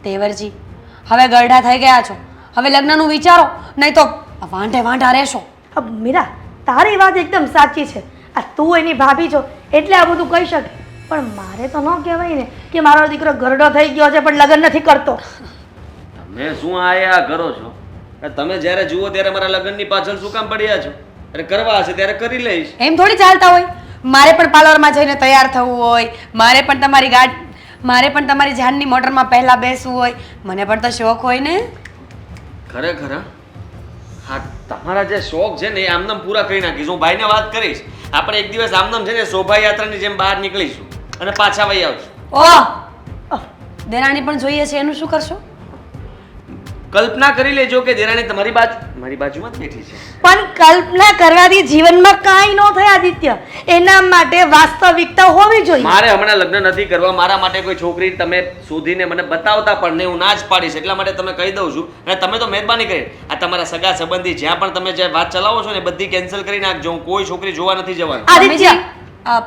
દેવરજી, હવે ગરડા થઈ ગયા છો, હવે લગ્નનું વિચારો, નહીં તો વાંઢે વાંઢા રહેશો. મીરા, તારી વાત એકદમ સાચી છે. આ તું એની ભાભી છો એટલે આ બધું કહી શકે, પણ મારે તો ન કહેવાય ને કે મારો દીકરો ગરડો થઈ ગયો છે પણ લગ્ન નથી કરતો. તમે શું આયા કરો છો? તમે જ્યારે જુઓ ત્યારે મારા લગ્નની પાછળ શું કામ પડ્યા છો? અરે કરવા હશે ત્યારે કરી લઈશ. એમ થોડી ચાલતા હોય. મારે પણ પાર્લરમાં જઈને તૈયાર થવું હોય, મારે પણ તમારી જાનની મોટરમાં પહેલા બેસવું હોય, મને પણ તો શોખ હોય ને. ખરેખર હા, તમારા જે શોખ છે ને એ આમનામ પૂરા કરી નાખીશ. હું ભાઈને વાત કરીશ, આપણે એક દિવસ આમનામ છે ને શોભાયાત્રાની જેમ બહાર નીકળીશું અને પાછા વહી આવશું. ઓહ, દેરાણી પણ જોઈએ છે, એનું શું કરશો? કલ્પના કરી લેજો કે દેરાણી મારી બાજુમાં જ બેઠી છે. પણ કલ્પના કરવાથી જીવનમાં કાંઈ ન થાય આદિત્ય. એના માટે વાસ્તવિકતા હોવી જોઈએ. મારે હમણાં લગ્ન નથી કરવા. મારા માટે કોઈ છોકરી તમે શોધીને મને બતાવતા પણ નહીં, હું ના જ પાડીશ. એટલા માટે તમે કહી દઉં છું. અને તમે તો મહેરબાની કરી આ તમારા સગા સંબંધી જ્યાં પણ તમે જે વાત ચલાવો છો ને બધી કેન્સલ કરી નાખજો. હું કોઈ છોકરી જોવા નથી જવાનું. આદિત્ય, આ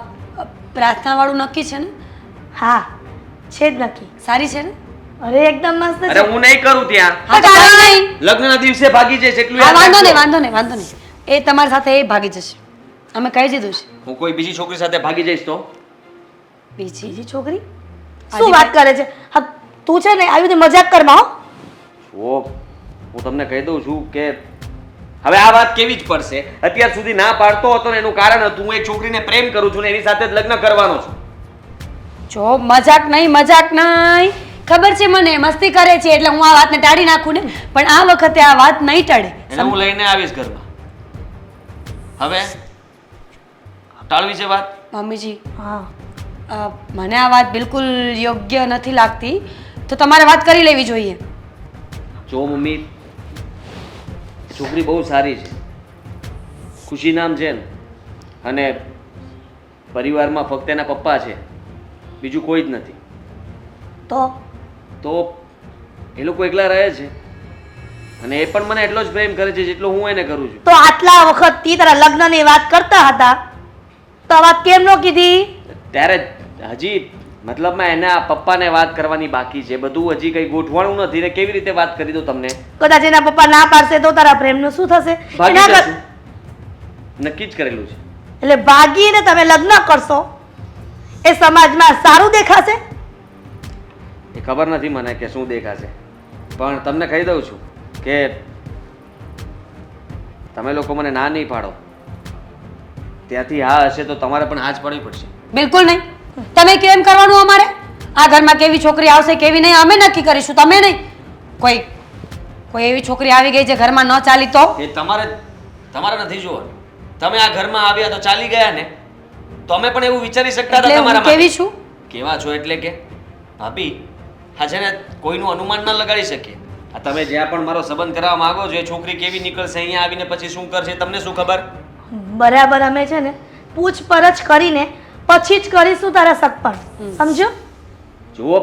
પ્રાર્થના વાળું નક્કી છે ને? હા છે જ નક્કી. સારી છે ને? અરે એકદમ મસ્ત અરે છે. હું નહીં કરું ત્યાં. હા તો કાંઈ નહીં. લગ્નના દિવસે ભાગી જઈશ એટલું હા, યાદ વાંધો રાખજો. નહીં, વાંધો નહીં. એ તમારી સાથે એ ભાગી જશે, અમે કહી દીધું છે. હું કોઈ બીજી છોકરી સાથે ભાગી જઈશ તો બીજી બીજી છોકરી શું વાત કરે છે? હા, તું છે ને આવી રીતે મજાક કરમાં હો. ઓ હું તમને કહી દઉં છું કે હવે આ વાત કેવી જ પડશે. અત્યાર સુધી ના પાડતો હતો ને એનું કારણ હતું હું એક છોકરીને પ્રેમ કરું છું ને એની સાથે જ લગ્ન કરવાનો છું. જો મજાક નહીં, ખબર છે મને મસ્તી કરે છે એટલે હું આ વાતને ટાળી નાખું ને, પણ આ વખતે આ વાત નહીં ટળે. એને હું લઈને આવીશ ઘરમાં. હવે ટાળવી છે વાત? મમ્મીજી, હા, મને આ વાત બિલકુલ યોગ્ય નથી લાગતી, તો તમારે વાત કરી લેવી જોઈએ. જો મમ્મી, છોકરી બહુ સારી છે, ખુશી નામ છે ને, અને પરિવારમાં ફક્ત એના પપ્પા છે, બીજું કોઈ જ નથી. તો એ લોકો એકલા રહે છે અને એ પણ મને એટલો જ પ્રેમ કરે છે જેટલો હું એને કરું છું. તો આટલા વખતથી તારા લગ્નની વાત કરતા હતા તો આ વાત કેમ ન કીધી? ત્યારે હજી મતલબમાં એના પપ્પાને વાત કરવાની બાકી છે, બધું હજી કંઈ ગોઠવાણું નથી ને કેવી રીતે વાત કરી દઉં તમને? કદાચ એના પપ્પા ના પાડશે તો તારા પ્રેમનું શું થશે? ભાગી એના જશું. નક્કી જ કરેલું છે. એટલે ભાગીને તમે લગ્ન કરશો એ સમાજમાં સારું દેખાશે? એ ખબર નથી મને કે શું દેખાશે, પણ તમને કહી દઉં છું કે તમે લોકો મને ના નહીં પાડો ત્યાંથી હા હશે તો તમારે પણ હા જ પાડવી પડશે. બિલકુલ નહીં. તમે કેમ કરવાનું? અમારે આ ઘરમાં કેવી છોકરી આવશે કેવી નહીં અમે નક્કી કરીશું, તમે નહીં. કોઈ એવી છોકરી આવી ગઈ જે ઘરમાં ન ચાલી તો? એ તમારે નથી જોવાનું. તમે આ ઘરમાં આવ્યા તો ચાલી ગયા ને, તો અમે પણ એવું વિચારી શકતા હતા એટલે હું તમારા કેવી માટે. છું? કેવા છો એટલે કે ભાભી હા છે ને કોઈનું અનુમાન ન લગાડી શકીએ. આ તમે જ્યાં પણ મારો સંબંધ કરાવવા માંગો છો એ છોકરી કેવી નીકળશે, અહીંયા આવીને પછી શું કરશે તમને શું ખબર? બરાબર, અમે છે ને પૂછપરછ કરીને પછી જ કરીશું તારા સગપણ, સમજો? જુઓ,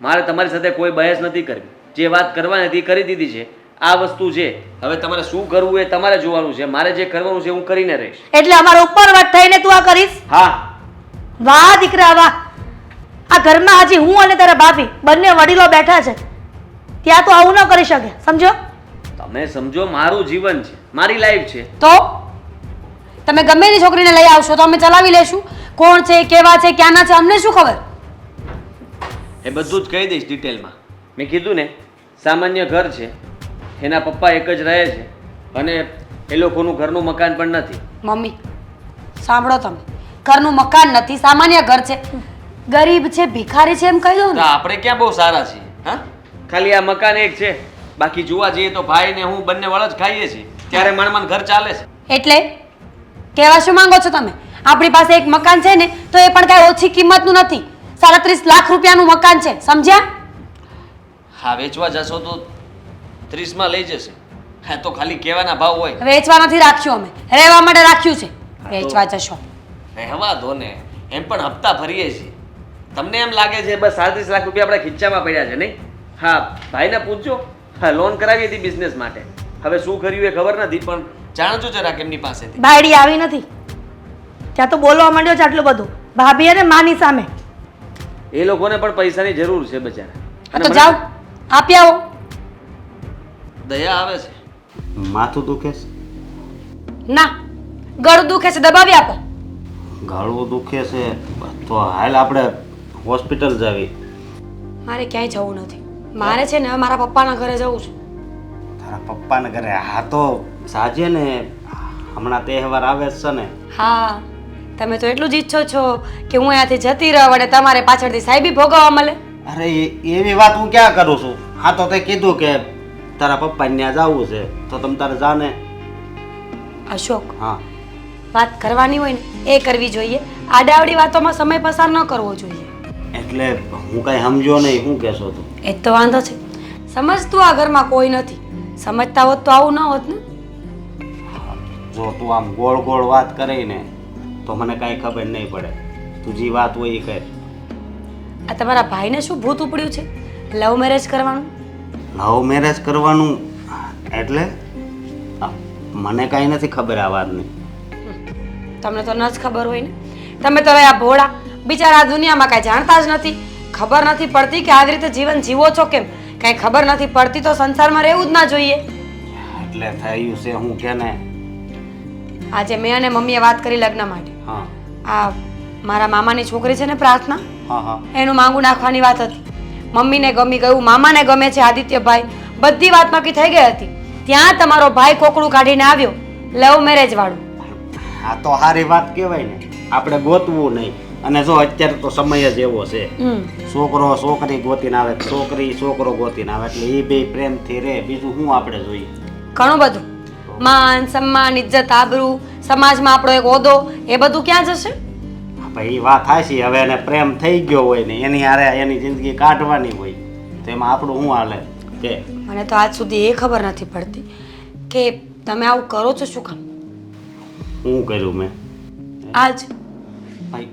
મારે તમારી સાથે કોઈ બહેસ નથી કરવી. જે વાત કરવાની હતી એ કરી દીધી છે. આ વસ્તુ છે, હવે તમારે શું કરવું એ તમારે જોવાનું છે. મારે જે કરવાનું છે હું કરીને રહીશ. એટલે અમારો ઉપરવટ થઈને તું આ કરીશ? હા. વાહ દીકરા વાહ! આ ઘરમાં હજી હું અને તારા ભાભી બંને વડીલો બેઠા છે, ત્યાં તો આવું ન કરી શકે, સમજો? તમે સમજો, મારું જીવન છે, મારી લાઈફ છે. તો તમે ગમે તે છોકરીને લઈ આવશો તો અમે ચલાવી લેશું. કોણ છે, કેવા છે, ક્યાંના છે, અમને શું ખબર? એ બધું જ કહી દઈશ ડિટેલમાં. મેં કીધું ને સામાન્ય ઘર છે, એના પપ્પા એક જ રહે છે અને એ લોકોનું ઘરનું મકાન પણ નથી. મમ્મી સાંભળો, તમે ઘરનું મકાન નથી, સામાન્ય ઘર છે, ગરીબ છે, ભિખારી છે એમ કહી દો તો ને. આપણે ક્યાં બહુ સારા છીએ? હા, ખાલી આ મકાન એક છે, બાકી જોવા જઈએ તો ભાઈ ને હું બંને વળ જ ખાઈએ છીએ, ત્યારે માંડ ઘર ચાલે છે. એટલે કહેવા શું માંગો છો તમે? આપણી પાસે એક મકાન છે ને તો એ પણ કાંઈ ઓછી કિંમતનું નથી, 37 લાખ રૂપિયાનું મકાન છે, સમજ્યા? હા, વેચવા જશો તો 30માં લઈ જશે. હા, તો ખાલી કહેવાના ભાવ હોય. વેચવા નથી રાખ્યું, અમે રહેવા માટે રાખ્યું છે. વેચવા જશો રહેવા દો ને, એમ પણ હપ્તા ભરીએ છીએ. તમને એમ લાગે છે બસ 37 લાખ રૂપિયા આપણા ખીચામાં પડ્યા છે નહીં? હા, ભાઈને પૂછજો. હા, લોન કરાવી હતી બિઝનેસ માટે, હવે શું કર્યું એ ખબર નથી, પણ જાણજો જરાક એમની પાસેથી. ભાઈડી આવી નથી ત્યાં તો બોલવા માંડ્યો છે આટલું બધું ભાભી અને માની સામે. એ લોકોને પણ પૈસાની જરૂર છે બચારા. તો જાઓ આપી આવો. દયા આવે છે. માથું દુખે છે, ના, ગળું દુખે છે, દબાવી આપો. ગળું દુખે છે, તો હાલ આપણે હોસ્પિટલ જાવી. મારે ક્યાંય જવું નથી. મારે છે ને હવે મારા પપ્પાના ઘરે જવું છે. તારા પપ્પાને ઘરે? હા તો સાજે ને, હમણાં તહેવાર આવે જ છે ને. હા, તમે તો એટલું જ ઈચ્છો છો કે હું અહીંયાથી જતી રહું અને તમારે પાછળથી સાહેબી ભોગવવા મળે. અરે એવી વાત હું ક્યાં કરું છું? હા તો તે કીધું કે તારા પપ્પાને ત્યાં જવું છે તો તમ તારે જાને. અશોક, હા, વાત કરવાની હોય ને એ કરવી જોઈએ. આડાવડી વાતોમાં સમય પસાર ન કરવો જોઈએ. એટલે હું કાંઈ સમજ્યો નહીં. શું કહેશો તું? એ જ તો વાંધો છે. સમજતું આ ઘરમાં કોઈ નથી. સમજતા હોત તો આવું ન હોત ને. જો તું આમ ગોળ ગોળ વાત કરી ને તો મને કાંઈ ખબર નહીં પડે. તું જે વાત હોય એ કહે. આ તમારા ભાઈને શું ભૂત ઉપડ્યું છે? લવ મેરેજ કરવાનું? લવ મેરેજ કરવાનું એટલે? મને કાંઈ નથી ખબર આ વાતની. તમને તો ન જ ખબર હોય ને. તમે તો હવે આ ભોળા બિચારા આ દુનિયામાં કાંઈ જાણતા જ નથી. ખબર નથી પડતી કે આવી રીતે જીવન જીવો છો કેમ. કાંઈ ખબર નથી પડતી તો સંસારમાં રહેવું જ ના જોઈએ. એટલે થયું છે હું કે ને. આજે મેં અને મમ્મીએ વાત કરી લગ્ન માટે. હા આ મારા મામાની છોકરી છે ને પ્રાર્થના, હા હા એનું માંગુ નાખવાની વાત હતી. મમ્મીને ગમી ગયું, મામાને ગમે છે આદિત્યભાઈ, બધી વાત નક્કી થઈ ગઈ હતી. ત્યાં તમારો ભાઈ કોકડું કાઢીને આવ્યો, લવ મેરેજ વાળું. આ તો સારી વાત કહેવાય ને. આપણે ગોતવું નહીં. અને જો અત્યારે તો સમય જ એવો છે, છોકરો છોકરી ગોતીને આવે, છોકરી છોકરો ગોતીને આવે, એટલે એ બે પ્રેમથી રહે. બીજું શું આપણે જોઈએ? ઘણું બધું માન સન્માન ઇજ્જત આબરૂ, સમાજમાં આપણો એક હોદ્દો, એ બધું ક્યાં જશે? ભાઈ વાત હાચી. હવે એને પ્રેમ થઈ ગયો હોય ને એની હારે એની જિંદગી કાઢવાની હોય તો એમાં આપણું શું હાલે કે? મને તો આજ સુધી એ ખબર નથી પડતી કે તમે આવું કરો છો શું કામ? શું કર્યું મેં? આજ ભાઈ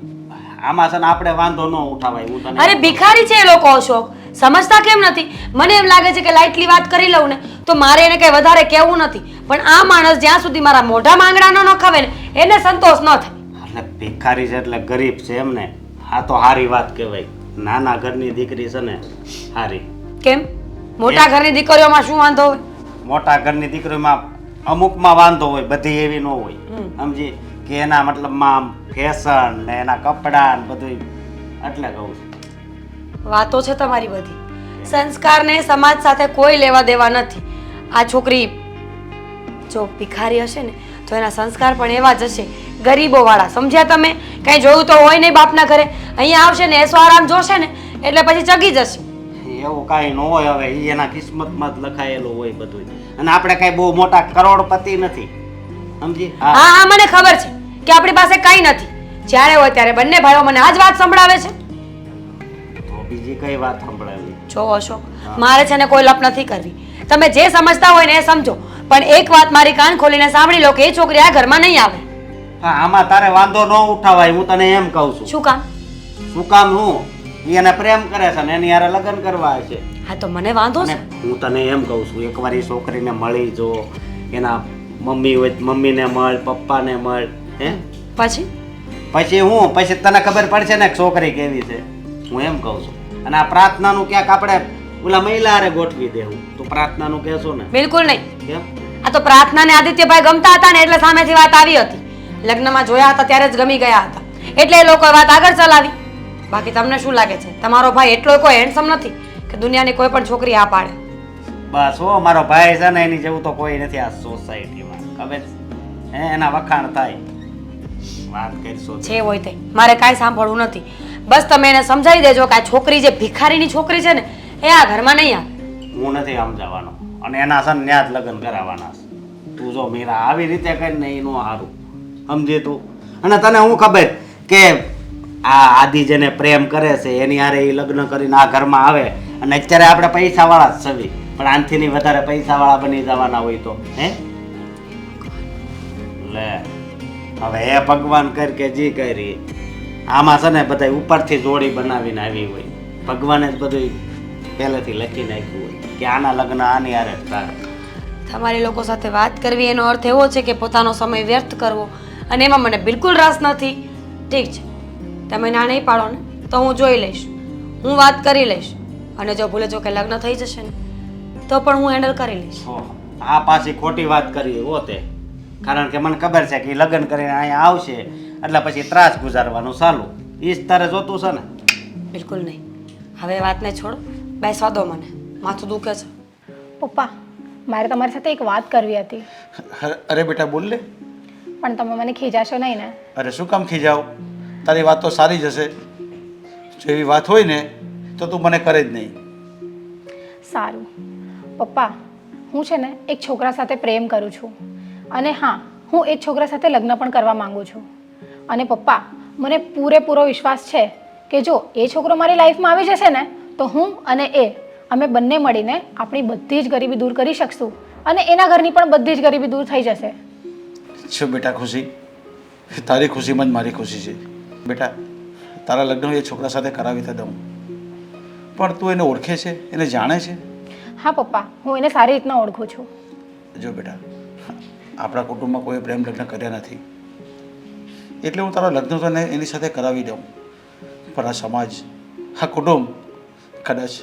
આમાં છે ને આપણે વાંધો ન ઉઠાવાય. હું તને અરે ભિખારી છે એ લોકો અશોક, સમજતા કેમ નથી? મને એમ લાગે છે કે લાઇટલી વાત કરી લઉં ને તો મારે એને કઈ વધારે કહેવું નથી, પણ આ માણસ જ્યાં સુધી મારા મોઢામાં આંગળા ન નખાવે ને એને સંતોષ ન થાય. એટલે ભિખારી છે એટલે ગરીબ છે એમ ને. આ તો સારી વાત કહેવાય. નાના ઘરની દીકરી છે ને સારી. કેમ? મોટા ઘરની દીકરીઓમાં શું વાંધો હોય? મોટા ઘરની દીકરીમાં અમુકમાં વાંધો હોય, બધી એવી ન હોય. સમજી કે એના મતલબમાં ફેશન ને એના કપડાં ને બધું. એટલે કહું છું. વાતો છે તમારી બધી. સંસ્કારને સમાજ સાથે કોઈ લેવા દેવા નથી. આ છોકરી જો ભિખારી હશે ને તો એના સંસ્કાર પણ એવા જ હશે, ગરીબો વાળા. સમજ્યા તમે? કઈ જોયું તો હોય નહીં બાપના ઘરે. અહીંયા આવશે ને એસો આરામ જોશે ને એટલે પછી ચગી જશે. એવું કાંઈ ન હોય. હવે એ એના કિસ્મતમાં જ લખાયેલું હોય બધું. અને આપણે કાંઈ બહુ મોટા કરોડપતિ નથી. સમજી? હા હા, મને ખબર છે કે આપણી પાસે કઈ નથી. જ્યારે હોય ત્યારે બંને ભાઈઓ મને આ જ વાત સંભળાવે છે. તો બીજી કઈ વાત સંભળાવી? જો અશોક, મારે છે ને કોઈ લપ નથી કરવી. તમે જે સમજતા હોય ને એ સમજો, પણ એક વાત મારી કાન ખોલીને સાંભળી લો કે એ છોકરી આ ઘરમાં નહીં આવે. હા, આમાં તારે વાંધો ન ઉઠાવાય. હું તને એમ કહું છું. શું કામ? શું કામ? હું એને પ્રેમ કરે છે ને એની હારે લગ્ન કરવા છે. હા તો મને વાંધો છે. હું તને એમ કહું છું, એકવાર એ છોકરીને મળી જો. એના મમ્મી હોય મમ્મીને મળ, પપ્પાને મળ. હે પછી પછી હું પછી તને ખબર પડશે ને છોકરી કેવી છે. હું એમ કહું છું. અને આ પ્રાર્થનાનું ક્યાંક આપણે ઓલા મહિલા હારે ગોઠવી દેવું. તું પ્રાર્થનાનું કહેશો ને? બિલકુલ નહીં. કેમ? આ તો પ્રાર્થના ને આદિત્યભાઈ ગમતા હતા ને એટલે સામેથી વાત આવી હતી. લગ્નમાં જોયા હતા ત્યારે જ ગમી ગયા હતા એટલે એ લોકોએ વાત આગળ ચલાવી. બાકી તમને શું લાગે છે તમારો ભાઈ એટલો કોઈ હેન્ડસમ નથી કે દુનિયાની કોઈ પણ છોકરી આ પાડે? બસ હો, મારો ભાઈ છે ને એની જેવું તો કોઈ નથી આ સોસાયટીમાં. ખબર છે? એના વખાણ થાય. વાત કરશો છે હોય તે મારે કાંઈ સાંભળવું નથી. બસ તમે એને સમજાવી દેજો કે આ છોકરી જે ભિખારીની છોકરી છે ને એ આ ઘરમાં નહીં આવે. હું નથી સમજાવવાનો. અને એના છે ને ત્યાં જ લગ્ન કરાવવાના છે. તું જો મીરા આવી રીતે કરીને એનું સારું સમજે તું. અને તને હું ખબર કે આ આદિ જેને પ્રેમ કરે છે એની હારે એ લગ્ન કરીને આ ઘરમાં આવે અને અત્યારે આપણે પૈસાવાળા જ છવી, પણ આનથી વધારે પૈસાવાળા બની જવાના હોય તો હે લે. હવે હે ભગવાન કર કે જી કરી. આમાં છે ને બધા ઉપરથી જોડી બનાવીને આવી હોય. ભગવાને જ બધું પહેલેથી લખી નાખ્યું હોય કે આના લગ્ન આની હારે જ થાય. તમારી લોકો સાથે વાત કરવી એનો અર્થ એવો છે કે પોતાનો સમય વ્યર્થ કરવો, અને એમાં મને બિલકુલ રસ નથી. ઠીક છે, તમે ના નહીં પાડો ને તો હું જોઈ લઈશ, હું વાત કરી લઈશ. અને જો ભૂલે જો કે લગ્ન થઈ જશે ને તો પણ હું હેન્ડલ કરી લઈશ. ઓહો, આ પાછી ખોટી વાત કરી હો તે. કારણ કે મને ખબર છે કે ઈ લગ્ન કરીને અહીંયા આવશે એટલે પછી ત્રાસ ગુજારવાનું ચાલુ. ઈ જ તારે જોતું છે ને. બિલકુલ નહીં. હવે એ વાતને છોડો, બેસવા દો મને, માથું દુખે છે. પપ્પા મારે તમારી સાથે એક વાત કરવી હતી, અરે બેટા બોલ લે. પણ તમે મને ખીજાશો નહીં ને? અરે શું કામ ખીજાવ? તારી વાત તો સારી જ હશે. જો એવી વાત હોય ને તો તું મને કરે જ નહીં. સારું પપ્પા, હું છે ને એક છોકરા સાથે પ્રેમ કરું છું અને હા, હું એ છોકરા સાથે લગ્ન પણ કરવા માંગુ છું. અને પપ્પા મને પૂરેપૂરો વિશ્વાસ છે કે જો એ છોકરો મારી લાઈફમાં આવી જશે ને તો હું અને એ અમે બંને મળીને આપણી બધી જ ગરીબી દૂર કરી શકશું અને એના ઘરની પણ બધી જ ગરીબી દૂર થઈ જશે. શું બેટા ખુશી, તારી ખુશીમાં જ મારી ખુશી છે. બેટા તારા લગ્ન એ છોકરા સાથે કરાવી તો દઉં, પણ તું એને ઓળખે છે, એને જાણે છે? હા પપ્પા, હું એને સારી રીતના ઓળખું છું. જો બેટા, આપણા કુટુંબમાં કોઈ પ્રેમ લગ્ન કર્યા નથી એટલે હું તારા લગ્ન તો એની સાથે કરાવી દઉં, પણ આ સમાજ, આ કુટુંબ કદાચ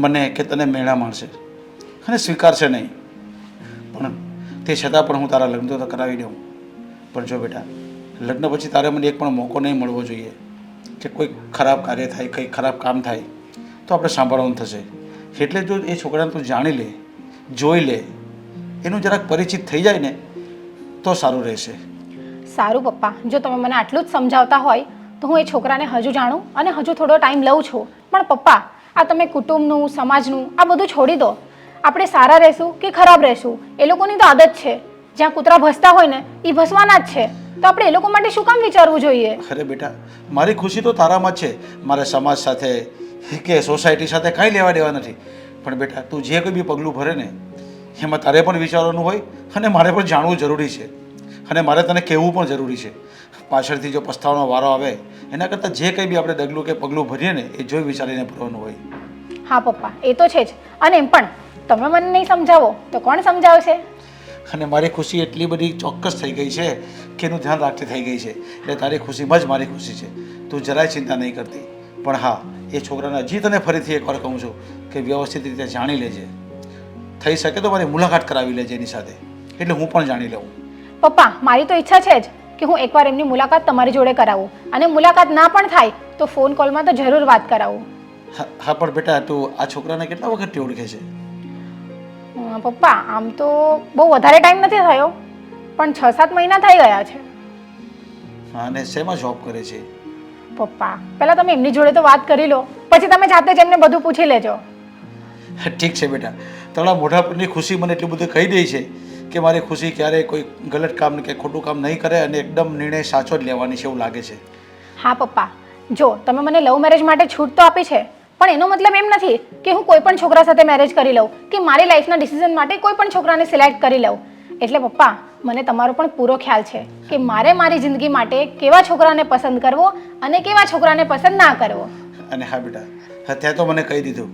મને કે તને મેળા માણશે અને સ્વીકારશે નહીં. પણ તે છતાં પણ હું તારા લગ્ન તો કરાવી દઉં. પણ જો બેટા, લગ્ન પછી તારે મને એક પણ મોકો નહીં મળવો જોઈએ કે કોઈ ખરાબ કાર્ય થાય, કંઈ ખરાબ કામ થાય તો આપણે સાંભળવાનું થશે. એટલે જો એ છોકરાને તું જાણી લે, જોઈ લે, એનું જરાક પરિચિત થઈ જાય ને તો સારું રહેશે. સારું પપ્પા, જો તમે મને આટલું જ સમજાવતા હોય તો હું એ છોકરાને હજુ જાણું અને હજુ થોડો ટાઈમ લઉં છું. પણ પપ્પા, આ તમે કુટુંબનું, સમાજનું આ બધું છોડી દો. આપણે સારા રહેશું કે ખરાબ રહેશું એ લોકોની તો આદત છે. જ્યાં કૂતરા ભસતા હોય ને એ ભસવાના જ છે. તો આપણે એ લોકો માટે શું કામ વિચારવું જોઈએ? અરે બેટા, મારી ખુશી તો તારામાં જ છે. મારે સમાજ સાથે કે સોસાયટી સાથે કાંઈ લેવા દેવા નથી. પણ બેટા, તું જે કોઈ બી પગલું ભરે ને એમાં તારે પણ વિચારવાનું હોય અને મારે પણ જાણવું જરૂરી છે અને મારે તને કહેવું પણ જરૂરી છે. પાછળથી જો પસ્તાવાનો વારો આવે એના કરતાં જે કંઈ બી આપણે ડગલું કે પગલું ભરીએ ને એ જોઈ વિચારીને ભરવાનું હોય. હા પપ્પા, એ તો છે જ. અને એમ પણ તમે મને નહીં સમજાવો તો કોણ સમજાવશે? અને મારી ખુશી એટલી બધી ચોક્કસ થઈ ગઈ છે કે એનું ધ્યાન રાખતી થઈ ગઈ છે. એટલે તારી ખુશીમાં જ મારી ખુશી છે. તું જરાય ચિંતા નહીં કરતી. પણ હા, એ છોકરાને હજી તને ફરીથી એકવાર કહું છું કે વ્યવસ્થિત રીતે જાણી લેજે. થઈ શકે તો મારી મુલાકાત કરાવી લેજે એની સાથે, એટલે હું પણ જાણી લઉં. પપ્પા, મારી તો ઈચ્છા છે જ કે હું એકવાર એમની મુલાકાત તમારી જોડે કરાવું અને મુલાકાત ના પણ થાય તો ફોન કોલમાં તો જરૂર વાત કરાવું. હા પણ બેટા, તું આ છોકરાને કેટલા વખતથી ઓળખે છે? પપ્પા, આમ તો બહુ વધારે ટાઈમ નથી થયો પણ 6-7 મહિના થઈ ગયા છે. હા, અને શેમાં જોબ કરે છે? પપ્પા, પહેલા તમે એમની જોડે તો વાત કરી લો, પછી તમે જાતે જ એમને બધું પૂછી લેજો. ઠીક છે બેટા, તારા મોઢા પરની ખુશી મને એટલું બધું કહી દે છે કે મારી ખુશી ક્યારેય કોઈ ગલત કામ કે ખોટું કામ નહીં કરે અને એકદમ નિર્ણય સાચો જ લેવાની છે એવું લાગે છે. હા પપ્પા, જો તમે મને લવ મેરેજ માટે છૂટ તો આપી છે પણ એનો મતલબ એમ નથી કે હું કોઈ પણ છોકરા સાથે મેરેજ કરી લઉં કે મારી લાઈફના ડિસિઝન માટે કોઈ પણ છોકરાને સિલેક્ટ કરી લઉં. એટલે પપ્પા, મને તમારો પણ પૂરો ખ્યાલ છે કે મારે મારી જિંદગી માટે કેવા છોકરાને પસંદ કરવો અને કેવા છોકરાને પસંદ ના કરવો. અને હા બેટા, અત્યારે તો મને કહી દીધું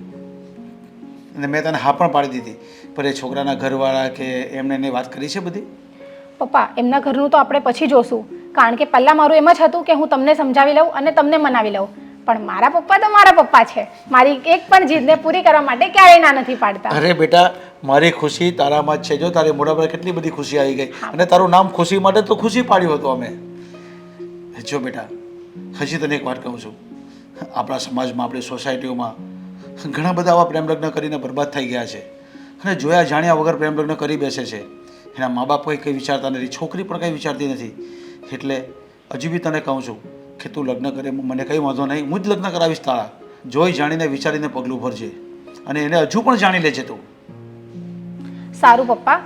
અને મેં તને હા પણ પાડી દીધી. પણ એ છોકરાના ઘરવાળા કે એમને એની વાત કરી છે બધી? પપ્પા, એમના ઘરનું તો આપણે પછી જોશું, કારણ કે પહેલાં મારું એમ જ હતું કે હું તમને સમજાવી લઉં અને તમને મનાવી લઉં. પણ મારા પપ્પા તો મારા પપ્પા છે. મારી એક પણ જીદને પૂરી કરવા માટે ક્યારેય ના નથી પાડતા. અરે બેટા, મારી ખુશી તારામાં જ છે. જો તારી મોઢા પર કેટલી બધી ખુશી આવી ગઈ અને તારું નામ ખુશી માટે તો ખુશી પાડ્યું હતું અમે. જો બેટા, હજી તને એક વાત કહું છું, આપણા સમાજમાં, આપણી સોસાયટીઓમાં ઘણા બધા આવા પ્રેમ લગ્ન કરીને બરબાદ થઈ ગયા છે અને જોયા જાણ્યા વગર પ્રેમ લગ્ન કરી બેસે છે. એના મા બાપ કંઈ વિચારતા નથી, છોકરી પણ કંઈ વિચારતી નથી. એટલે હજી બી તને કહું છું કે તું લગ્ન કરે, મને કંઈ વાંધો નહીં, હું જ લગ્ન કરાવીશ તારા. જોઈ જાણીને વિચારીને પગલું ભરજે અને એને હજુ પણ જાણી લેજે તું. સારું પપ્પા,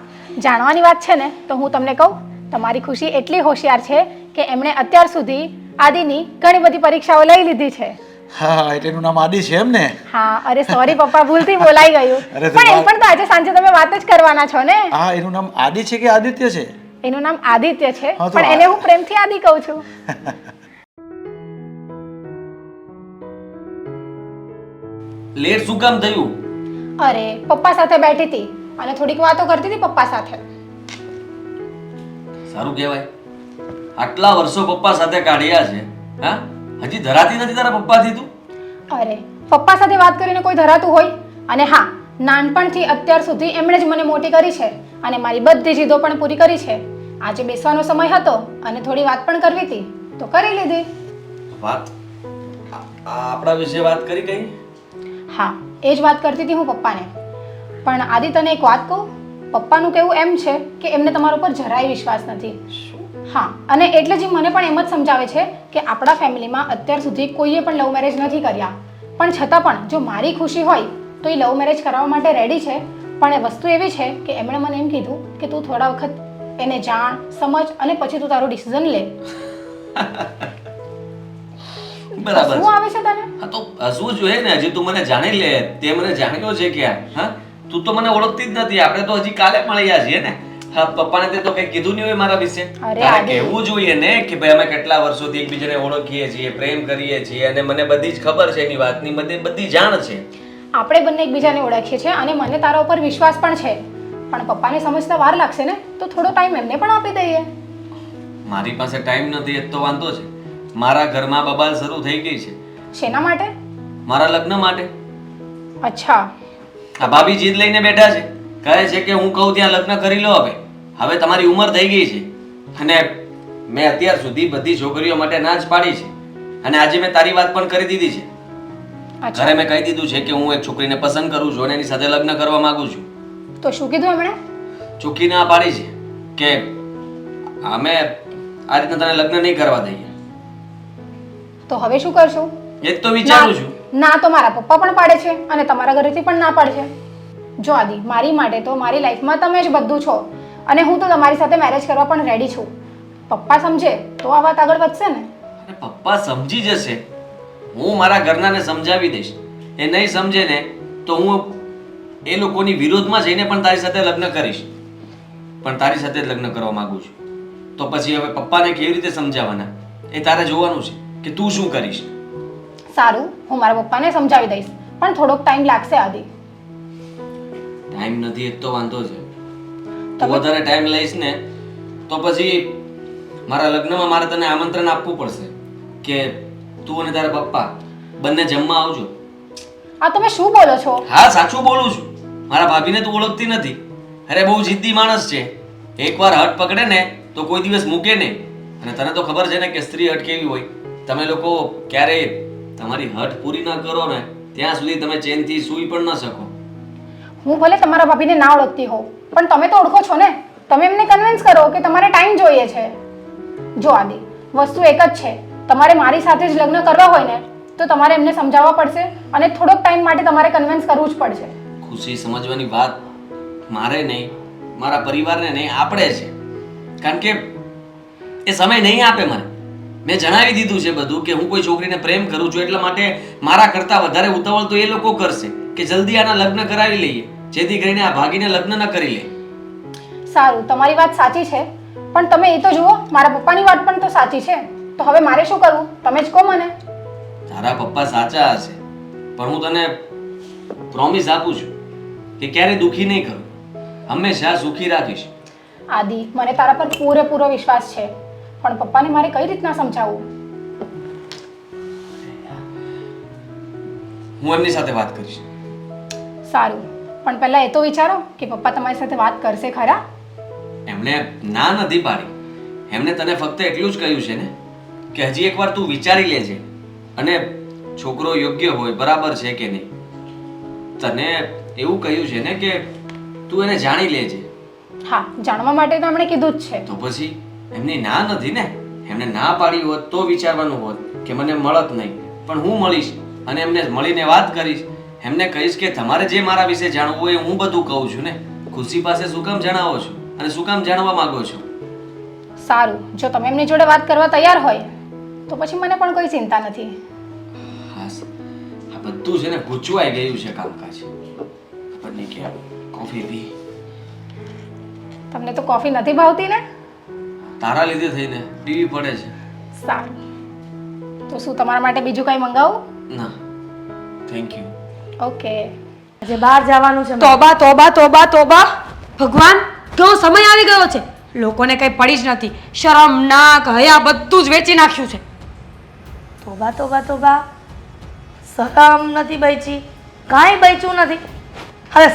જાણવાની વાત છે ને તો હું તમને કહું, તમારી ખુશી એટલી હોશિયાર છે કે એમણે અત્યાર સુધી આદિની ઘણી બધી પરીક્ષાઓ લઈ લીધી છે. હા, એટલે એનું નામ આદિ છે એમ ને? હા, અરે સોરી પપ્પા, ભૂલથી બોલાઈ ગયું. અરે પણ એમ પણ તો આજે સાંજે તમે વાત જ કરવાના છો ને? હા, એનું નામ આદિ છે કે આદિત્ય છે? એનું નામ આદિત્ય છે, હા, તો પણ એને હું પ્રેમથી આદિ કહું છું. લેટ શું કામ થયું? અરે પપ્પા સાથે બેઠી હતી અને થોડીક વાતો કરતી હતી પપ્પા સાથે. સારું કહેવાય, આટલા વર્ષો પપ્પા સાથે કાઢ્યા છે, હા? હજી ધરાતી નથી તારા પપ્પાથી તું? અરે પપ્પા સાથે વાત કરીને કોઈ ધરાતું હોય? અને હા, નાનપણથી અત્યાર સુધી એમણે જ મને મોટી કરી છે અને મારી બધી જીદો પણ પૂરી કરી છે. આજે બેસવાનો સમય હતો અને થોડી વાત પણ કરવી હતી તો કરી લીધી. વાત આપણા વિશે વાત કરી કઈ? હા, એ જ વાત કરતી હતી હું પપ્પાને. પણ આદિ, તને એક વાત કહું? પપ્પાનું કહેવું એમ છે કે એમને તમારા ઉપર જરાય વિશ્વાસ નથી. હા, અને એટલે જ મને પણ એમ જ સમજાવે છે કે આપણા ફેમિલીમાં અત્યાર સુધી કોઈએ પણ લવ મેરેજ નથી કર્યા. પણ છતાં પણ જો મારી ખુશી હોય તો એ લવ મેરેજ કરાવવા માટે રેડી છે. પણ એ વસ્તુ એવી છે કે એમણે મને એમ કીધું કે તું થોડા વખત એને જાણ, સમજ અને પછી તું તારું ડિસિઝન લે. બરાબર શું છે. આવે છે તને? હા તો હસવું જોઈએ ને. હજી તું મને જાણી લે. તે મને જાણ્યો છે ક્યાં? હા, તું તો મને ઓળખતી જ નથી. આપણે તો હજી કાલે મળ્યા છીએ ને. હા, પપ્પાને તે તો કંઈ કીધું નહીં હોય મારા વિશે. અરે તારે આદિ. કહેવું જોઈએ ને કે ભાઈ અમે કેટલા વર્ષોથી એકબીજાને ઓળખીએ છીએ, પ્રેમ કરીએ છીએ અને મને બધી જ ખબર છે એની વાતની, મને બધી જાણ છે. આપણે બંને એકબીજાને ઓળખીએ છીએ અને મને તારા ઉપર વિશ્વાસ પણ છે. પણ પપ્પાને સમજતા વાર લાગશે ને, તો થોડો ટાઈમ એમને પણ આપી દઈએ. મારી પાસે ટાઈમ નથી એ તો વાંધો છે. મારા ઘરમાં બબાલ શરૂ થઈ ગઈ છે. શેના માટે? મારા લગ્ન માટે. અચ્છા, આ ભાભી જીદ લઈને બેઠા છે. કહે છે કે હું કહું ત્યાં લગ્ન કરી લો. હવે તમારી ઉંમર થઈ ગઈ છે અને મેં અત્યાર સુધી બધી છોકરીઓ માટે ના જ પાડી છે અને આજે મેં તારી વાત પણ કરી દીધી છે. અચ્છા. ઘરે મેં કહી દીધું છે કે હું એક છોકરીને પસંદ કરું છું અને એની સાથે લગ્ન કરવા માંગુ છું. તો શું કીધું એમણે? ચોખ્ખી ના પાડી છે કે અમે આ રીતના તને લગ્ન નહીં કરવા દઈએ. તો હવે શું કરશું? એ જ તો વિચારું છું. ના તો મારા પપ્પા પણ પાડે છે અને તમારા ઘરેથી પણ ના પાડે છે. જો આદિ, મારી માટે તો મારી લાઈફમાં તમે જ બધું છો અને હું તો તમારી સાથે મેરેજ કરવા પણ રેડી છું. પપ્પા સમજે તો આ વાત આગળ વધશે ને. અને પપ્પા સમજી જશે. હું મારા ઘરનાને સમજાવી દઈશ. એ નહીં સમજે ને તો હું એ લોકોની વિરોધમાં જઈને પણ તારી સાથે લગ્ન કરીશ. પણ તારી સાથે જ લગ્ન કરવા માંગુ છું. તો પછી હવે પપ્પાને કેવી રીતે સમજાવવાના એ તારે જોવાનું છે કે તું શું કરીશ. સારું, હું મારા પપ્પાને સમજાવી દઈશ, પણ થોડોક ટાઈમ લાગશે આદિ. ટાઈમ નથી એક તો વાંધો છે. તું વધારે ટાઈમ લઈશ ને તો પછી મારા લગ્નમાં મારે તને આમંત્રણ આપવું પડશે કે તું અને તારા પપ્પા બંને જમવા આવજો. આ તમે શું બોલો છો? હા, સાચું બોલું છું. મારા ભાભીને તું ઓળખતી નથી. અરે બહુ જિદ્દી માણસ છે. એકવાર હટ પકડે ને તો કોઈ દિવસ મૂકે નહીં. અને તને તો ખબર છે ને કે સ્ત્રી હટ કેવી હોય. તમે લોકો ક્યારેય તમારી હટ પૂરી ન કરો ને ત્યાં સુધી તમે ચેનથી સૂઈ પણ ન શકો. હું ભલે તમારા ભાભીને ના ઓળખતી હોઉં, પણ તમે તો ઓળખો છો ને. તમે એમને કન્વિન્સ કરો કે તમારે ટાઈમ જોઈએ છે. જો આદિ, વસ્તુ એક જ છે. તમારે મારી સાથે જ લગ્ન કરવા હોય ને તો તમારે એમને સમજાવવા પડશે અને થોડોક ટાઈમ માટે તમારે કન્વિન્સ કરવું જ પડશે. ખુશી સમજવાની વાત મારે નહીં, મારા પરિવારને નહીં, આપણે છે. કારણ કે એ સમય નહીં આપે મને. મેં જણાવી દીધું છે બધું કે હું કોઈ છોકરીને પ્રેમ કરું છું એટલા માટે મારા કરતાં વધારે ઉતાવળ તો એ લોકો કરશે કે જલ્દી આના લગ્ન કરાવી લઈએ જેથી કરીને આ ભાગીને લગ્ન ન કરી લે. સારું, તમારી વાત સાચી છે, પણ તમે એ તો જુઓ, મારા પપ્પાની વાત પણ તો સાચી છે. તો હવે મારે શું કરવું તમે જ કહો મને. તારા પપ્પા સાચા હશે પણ હું તને પ્રોમિસ આપું છું કે ક્યારેય દુઃખી નહીં કરું. હંમેશા સુખી રાખીશ. આદિ, મને તારા પર પૂરેપૂરો વિશ્વાસ છે, પણ પપ્પાને મારે કઈ રીતના સમજાવવું? હું એમની સાથે વાત કરીશ. સારું, પણ પહેલા એ તો વિચારો કે પપ્પા તમારી સાથે વાત કરશે ખરા? એમણે ના નથી પાડી. એમણે તને ફક્ત એટલું જ કહ્યું છે ને કે હજી એકવાર તું વિચારી લેજે અને છોકરો યોગ્ય હોય, બરાબર છે કે નહીં. તને એવું કહ્યું છે ને કે તું એને જાણી લેજે. હા, જાણવા માટે તો એમણે કીધું જ છે. તો પછી એમની ના નથી ને. એમને ના પાડી હોત તો વિચારવાનું હોત કે મને મળત નહીં, પણ હું મળીશ અને એમને મળીને વાત કરીશ. એમને કહીશ કે તમારે જે મારા વિશે જાણવું હોય હું બધું કહું છું ને. ખુશી પાસે શું કામ જણાવો છો અને શું કામ જાણવા માંગો છો? સારું, જો તમે એમની જોડે વાત કરવા તૈયાર હોય તો પછી મને પણ કોઈ ચિંતા નથી. હા, આ બધું છે ને ગૂંચવાઈ ગયું છે કામકાજ. ખબર નહીં કે કોફી પી. તમને તો કોફી નથી ભાવતી ને? તારા લીધે થઈને પીવી પડે છે. સારું, તો શું તમારા માટે બીજું કંઈ મંગાવું? ના, થેન્ક યુ. ઓકે. આજે બહાર જવાનું છે. તોબા તોબા તોબા તોબા. ભગવાન, કેવો સમય આવી ગયો છે. લોકોને કંઈ પડી જ નથી. શરમ, નાક, હયા બધું જ વેચી નાખ્યું છે. તોબા તોબા તોબા. શરમ નથી બચી, કાંઈ બચ્યું નથી. હવે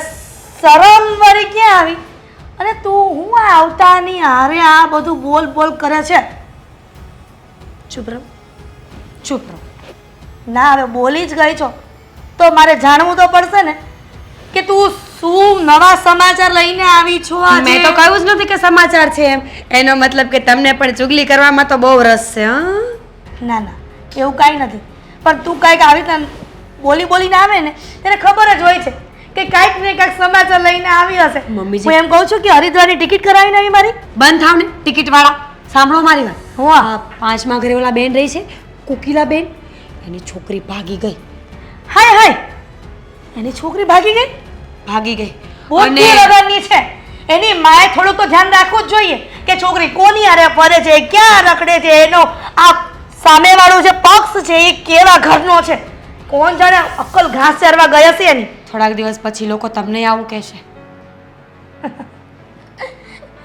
શરમ વળી ક્યાં આવી? અને તું હું આ આવતાની હારે આ બધું બોલ બોલ કરે છે? ચૂપ રહો, ચૂપ રહો. ના, હવે બોલી જ ગઈ છો તો મારે જાણવું તો પડશે ને કે તું શું નવા સમાચાર લઈને આવી છો આજે? મેં તો કહ્યું જ નથી કે સમાચાર છે એમ. એનો મતલબ કે તમને પણ ચુગલી કરવામાં તો બહુ રસ છે. હા, ના ના, એવું કાંઈ નથી. પણ તું કાંઈક આવી રીતે બોલીને આવે ને તેને ખબર જ હોય છે કે કાંઈક ને કાંઈક સમાચાર લઈને આવી હશે. મમ્મીજી. હું એમ કહું છું કે હરિદ્વારની ટિકિટ કરાવીને આવી મારી. બંધ થાવ ને ટિકિટ વાળા. સાંભળો મારી વાત. હું આ 5મા ઘરે ઓલા બેન રહી છે, કોકિલા બેન, એની છોકરી ભાગી ગઈ. હાય હાય, એની છોકરી ભાગી ગઈ? ભાગી ગઈ. બુદ્ધિ વગરની છે. એની માએ થોડુંક તો ધ્યાન રાખવું જ જોઈએ કે છોકરી કોની હારે ફરે છે, ક્યાં રખડે છે, એનો આ સામેવાળો જે પક્ષ છે એ કેવા ઘરનો છે. કોણ જાણે અક્કલ ઘાસ ચારવા ગયા છે એની. થોડાક દિવસ પછી લોકો તમને આવું કહેશે.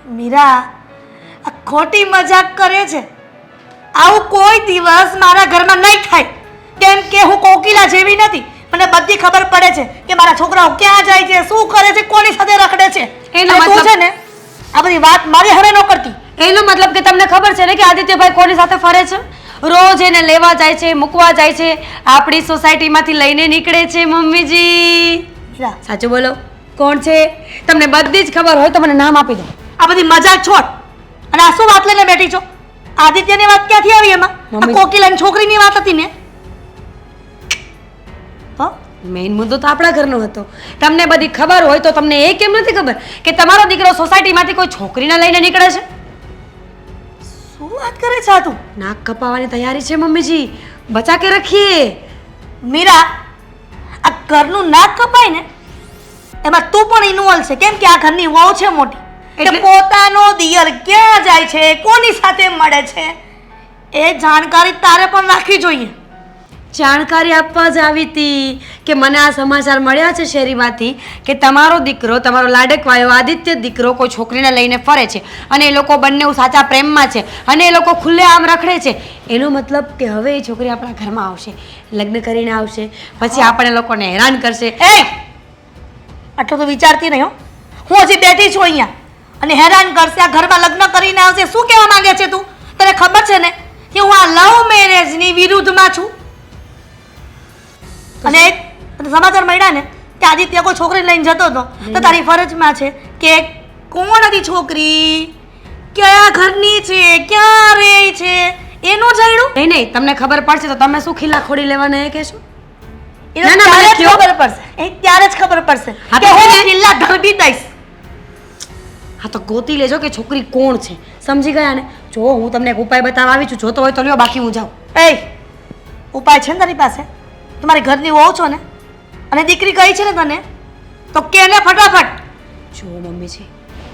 મીરા, આ ખોટી મજાક કરે છે. આવું કોઈ દિવસ મારા ઘરમાં નહીં થાય. કેમ કે હું કોકિલા જેવી નથી. મને બધી ખબર પડે છે કે મારા છોકરાઓ ક્યાં જાય છે, શું કરે છે, કોની સાથે રખડે છે. એનો અને તું મતલબ- છે ને આ બધી વાત મારી હારે ન કરતી. એનો મતલબ કે તમને ખબર છે ને કે આદિત્યભાઈ કોની સાથે ફરે છે? રોજ એને લેવા જાય છે, મૂકવા જાય છે, આપણી સોસાયટીમાંથી લઈને નીકળે છે. મમ્મીજી મીરા, સાચું બોલો, કોણ છે? તમને બધી જ ખબર હોય તો મને નામ આપી દો. આ બધી મજાક છોડ. અને આ શું વાત લઈને બેઠી છો? આદિત્યની વાત ક્યાંથી આવી એમાં? આ મમ્મી- કોકિલાની છોકરીની વાત હતી ને. હા, મેઇન મુદ્દો તો આપણા ઘરનો હતો. તમને બધી ખબર હોય તો તમને એ કેમ નથી ખબર કે તમારો દીકરો સોસાયટીમાંથી કોઈ છોકરીને લઈને નીકળે છે? શું વાત કરે છે આ તું? નાક કપાવવાની તૈયારી છે મમ્મીજી, બચા કે રખીએ. મીરા, આ ઘરનું નાક કપાય ને એમાં તું પણ ઇન્વોલ્વ છે. કેમ કે આ ઘરની વહુ છે મોટી. એટલે એટલે- પોતાનો દિયર ક્યાં જાય છે, કોની સાથે મળે છે, એ જાણકારી તારે પણ રાખવી જોઈએ. જાણકારી આપવા જ આવી હતી કે મને આ સમાચાર મળ્યા છે શેરીમાંથી કે તમારો દીકરો, તમારો લાડકવાયો આદિત્ય દીકરો કોઈ છોકરીને લઈને ફરે છે અને એ લોકો બંને સાચા પ્રેમમાં છે અને એ લોકો ખુલ્લેઆમ રખડે છે. એનો મતલબ કે હવે એ છોકરી આપણા ઘરમાં આવશે, લગ્ન કરીને આવશે, પછી આપણે લોકોને હેરાન કરશે. એ આટલું તો વિચારતી નહીં હો. હું હજી બેઠી છું અહીંયા અને હેરાન કરશે, આ ઘરમાં લગ્ન કરીને આવશે. શું કહેવા માંગે છે તું? તને ખબર છે ને કે હું આ લવ મેરેજની વિરુદ્ધમાં છું. અને સમાચાર મળ્યા ને કે આદિત્ય કોઈ છોકરી લઈને જતો હતો તો તારી ફરજમાં છે કે કોણ હતી છોકરી, કયા ઘરની છે, ક્યાં રહે છે, એનું જાણ્યું. નહીં નહીં, તમને ખબર પડશે તો તમે શું ખીલા ખોડી લેવાના એ કહેશો? એ ના, ના, ત્યારે મને જ કયો. ખબર પડશે. એ ત્યારે જ ખબર પડશે હા, કે તો હું છે ને? કિલ્લા ધરબી દઈશ. હા તો ગોતી લેજો કે છોકરી કોણ છે. સમજી ગયા ને? જો હું તમને એક ઉપાય બતાવવા આવી છું, જોતો હોય તો લ્યો, બાકી હું જાઉં. એ ઉપાય છે ને તારી પાસે? તમારી ઘરની વહુ છો ને અને દીકરી કહી છે ને તને તો કે ને ફટાફટ. જો મમ્મીજી,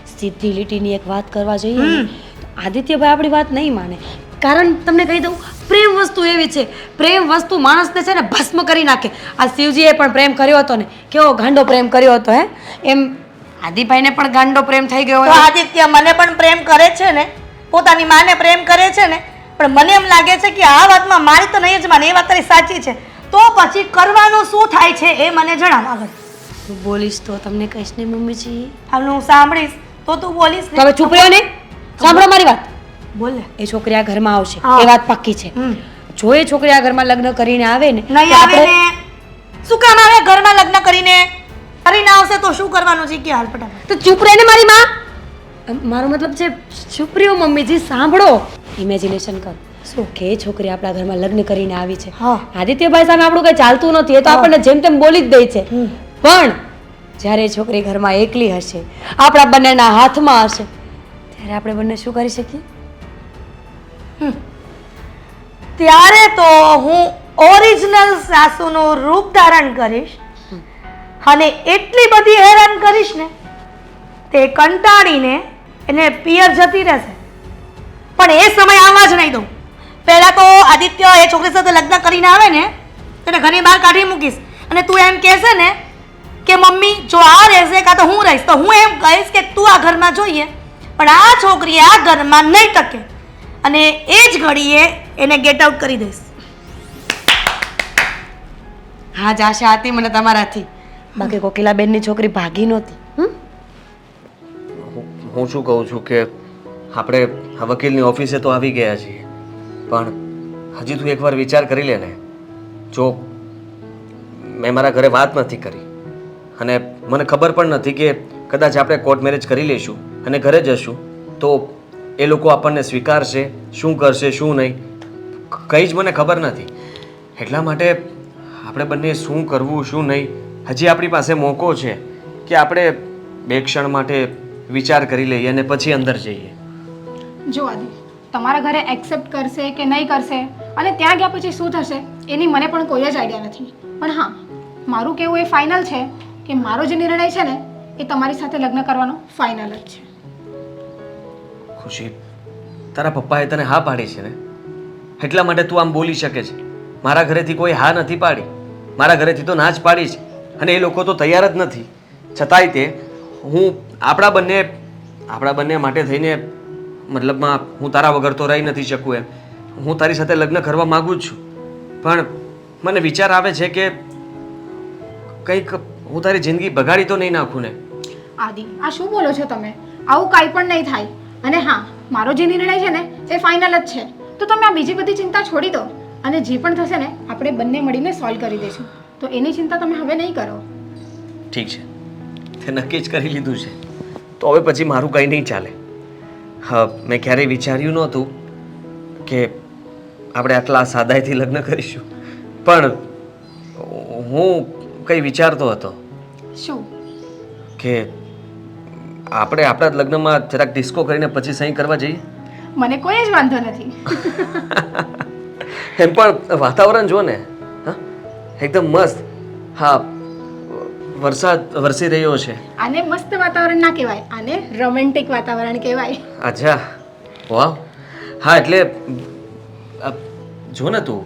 સીધી લીટીની એક વાત કરવા જઈએ ને, તો આદિત્યભાઈ આપણી વાત નહીં માને. કારણ તમને કહી દઉં, પ્રેમ વસ્તુ એવી છે, પ્રેમ વસ્તુ માણસને છે ને ભસ્મ કરી નાખે. આ શિવજીએ પણ પ્રેમ કર્યો હતો ને, કેવો ગાંડો પ્રેમ કર્યો હતો હે, એમ આદિભાઈને પણ ગાંડો પ્રેમ થઈ ગયો તો હોય. આદિત્ય મને પણ પ્રેમ કરે છે ને, પોતાની માને પ્રેમ કરે છે ને, પણ મને એમ લાગે છે કે આ વાતમાં મારી તો નહીં જ માને. એ વાત તારી સાચી છે. તો પછી કરવાનું શું થાય છે એ મને જણાવ આગળ. તું બોલીશ તો તમને કહીશ ને મમ્મીજી. હાલ હું સાંભળીશ તો તું બોલીશ તો હવે ચૂપ રહ્યો ને, સાંભળો મારી વાત. બોલ ને. એ છોકરી આ ઘરમાં આવશે, હા. એ વાત પાક્કી છે. જો એ છોકરી આ ઘરમાં લગ્ન કરીને આવે ને, નહીં તો આવે આપણે- ને શું કામ આવે? ઘરમાં લગ્ન કરીને આવશે તો શું કરવાનું છે કે હાલ ફટાફટ. તો ચૂપ રહે ને મારી માં. મારો મતલબ છે ચૂપ રહ્યો મમ્મીજી, સાંભળો. ઇમેજિનેશન કર શું કે એ છોકરી આપણા ઘરમાં લગ્ન કરીને આવી છે. હા. આદિત્યભાઈ સામે આપણું કઈ ચાલતું નથી, એ તો આપણને જેમ તેમ બોલી જ દે છે. પણ જ્યારે એ છોકરી ઘરમાં એકલી હશે, આપણા બંનેના હાથમાં હશે, ત્યારે આપણે બંને શું કરી શકીએ? ત્યારે તો હું ઓરિજિનલ સાસુનું રૂપ ધારણ કરીશ અને એટલી બધી હેરાન કરીશ ને તે કંટાળીને એને પિયર જતી રહેશે. પણ એ સમય આવવા જ નહીં દઉં. પહેલા તો આદિત્ય એ છોકરી સાથે લગ્ન કરીને આવે ને તેને ઘરની બહાર કાઢી મૂકીશ અને તું એમ કહેશે ને કે મમ્મી જો આ રહેશે કાં તો હું રહીશ, તો હું એમ કહીશ કે તું આ ઘરમાં જોઈએ પણ આ છોકરી આ ઘરમાં નહીં ટકે અને એ જ ઘડીએ એને ગેટ આઉટ કરી દઈશ. હા જ આશા હતી મને તમારાથી, બાકી કોકિલાબેનની છોકરી ભાગી નહોતી. હું શું કહું છું કે આપણે આ વકીલની ઓફિસે તો આવી ગયા છીએ, પણ હજી તું એકવાર વિચાર કરી લે ને. જો મેં મારા ઘરે વાત નથી કરી અને મને ખબર પણ નથી કે કદાચ આપણે કોર્ટ મેરેજ કરી લઈશું અને ઘરે જશું તો એ લોકો આપણને સ્વીકારશે, શું કરશે શું નહીં, કંઈ જ મને ખબર નથી. એટલા માટે આપણે બંને શું કરવું શું નહીં, હજી આપણી પાસે મોકો છે કે આપણે બે ક્ષણ માટે વિચાર કરી લઈએ અને પછી અંદર જઈએ. જો આદિ, તમારા ઘરે એક્સેપ્ટ કરશે કે નહીં કરશે અને ત્યાં ગયા પછી શું થશે એની મને પણ કોઈ જ આઈડિયા નથી. પણ હા, મારું કહેવું એ ફાઇનલ છે કે મારો જે નિર્ણય છે ને એ તમારી સાથે લગ્ન કરવાનો ફાઇનલ જ છે. ખુશી, તારા પપ્પાએ તને હા પાડી છે ને, એટલા માટે તું આમ બોલી શકે છે. મારા ઘરેથી કોઈ હા નથી પાડી, મારા ઘરેથી તો ના જ પાડી છે અને એ લોકો તો તૈયાર જ નથી. છતાંય તે હું આપણા બંને માટે થઈને, મતલબમાં હું તારા વગર તો રહી નથી શકું એમ. હું તારી સાથે લગ્ન કરવા માગું જ છું, પણ મને વિચાર આવે છે કે કંઈક હું તારી જિંદગી બગાડી તો નહીં નાખું ને. આદિ, આ શું બોલો છો તમે? આવું કાંઈ પણ નહીં થાય. અને હા, મારો જે નિર્ણય છે ને એ ફાઇનલ જ છે. તો તમે આ બીજી બધી ચિંતા છોડી દો અને જે પણ થશે ને આપણે બંને મળીને સોલ્વ કરી દઈશું. તો એની ચિંતા તમે હવે નહીં કરો. ઠીક છે, તે નક્કી જ કરી લીધું છે તો હવે પછી મારું કંઈ નહીં ચાલે. હા, મેં ક્યારેય વિચાર્યું નહોતું કે આપણે આટલા સાદાઈથી લગ્ન કરીશું, પણ હું કંઈ વિચારતો હતો શું? કે આપણે આપણા જ લગ્નમાં જરાક ડિસ્કો કરીને પછી સહી કરવા જઈએ. મને કોઈ જ વાંધો નથી. એમ પણ વાતાવરણ જો ને, હા એકદમ મસ્ત. હા, વરસાદ વરસી રહ્યો છે. આને મસ્ત વાતાવરણ ના કહેવાય, આને રોમેન્ટિક વાતાવરણ કહેવાય. અચ્છા, વાવ. હા એટલે જો ને તું,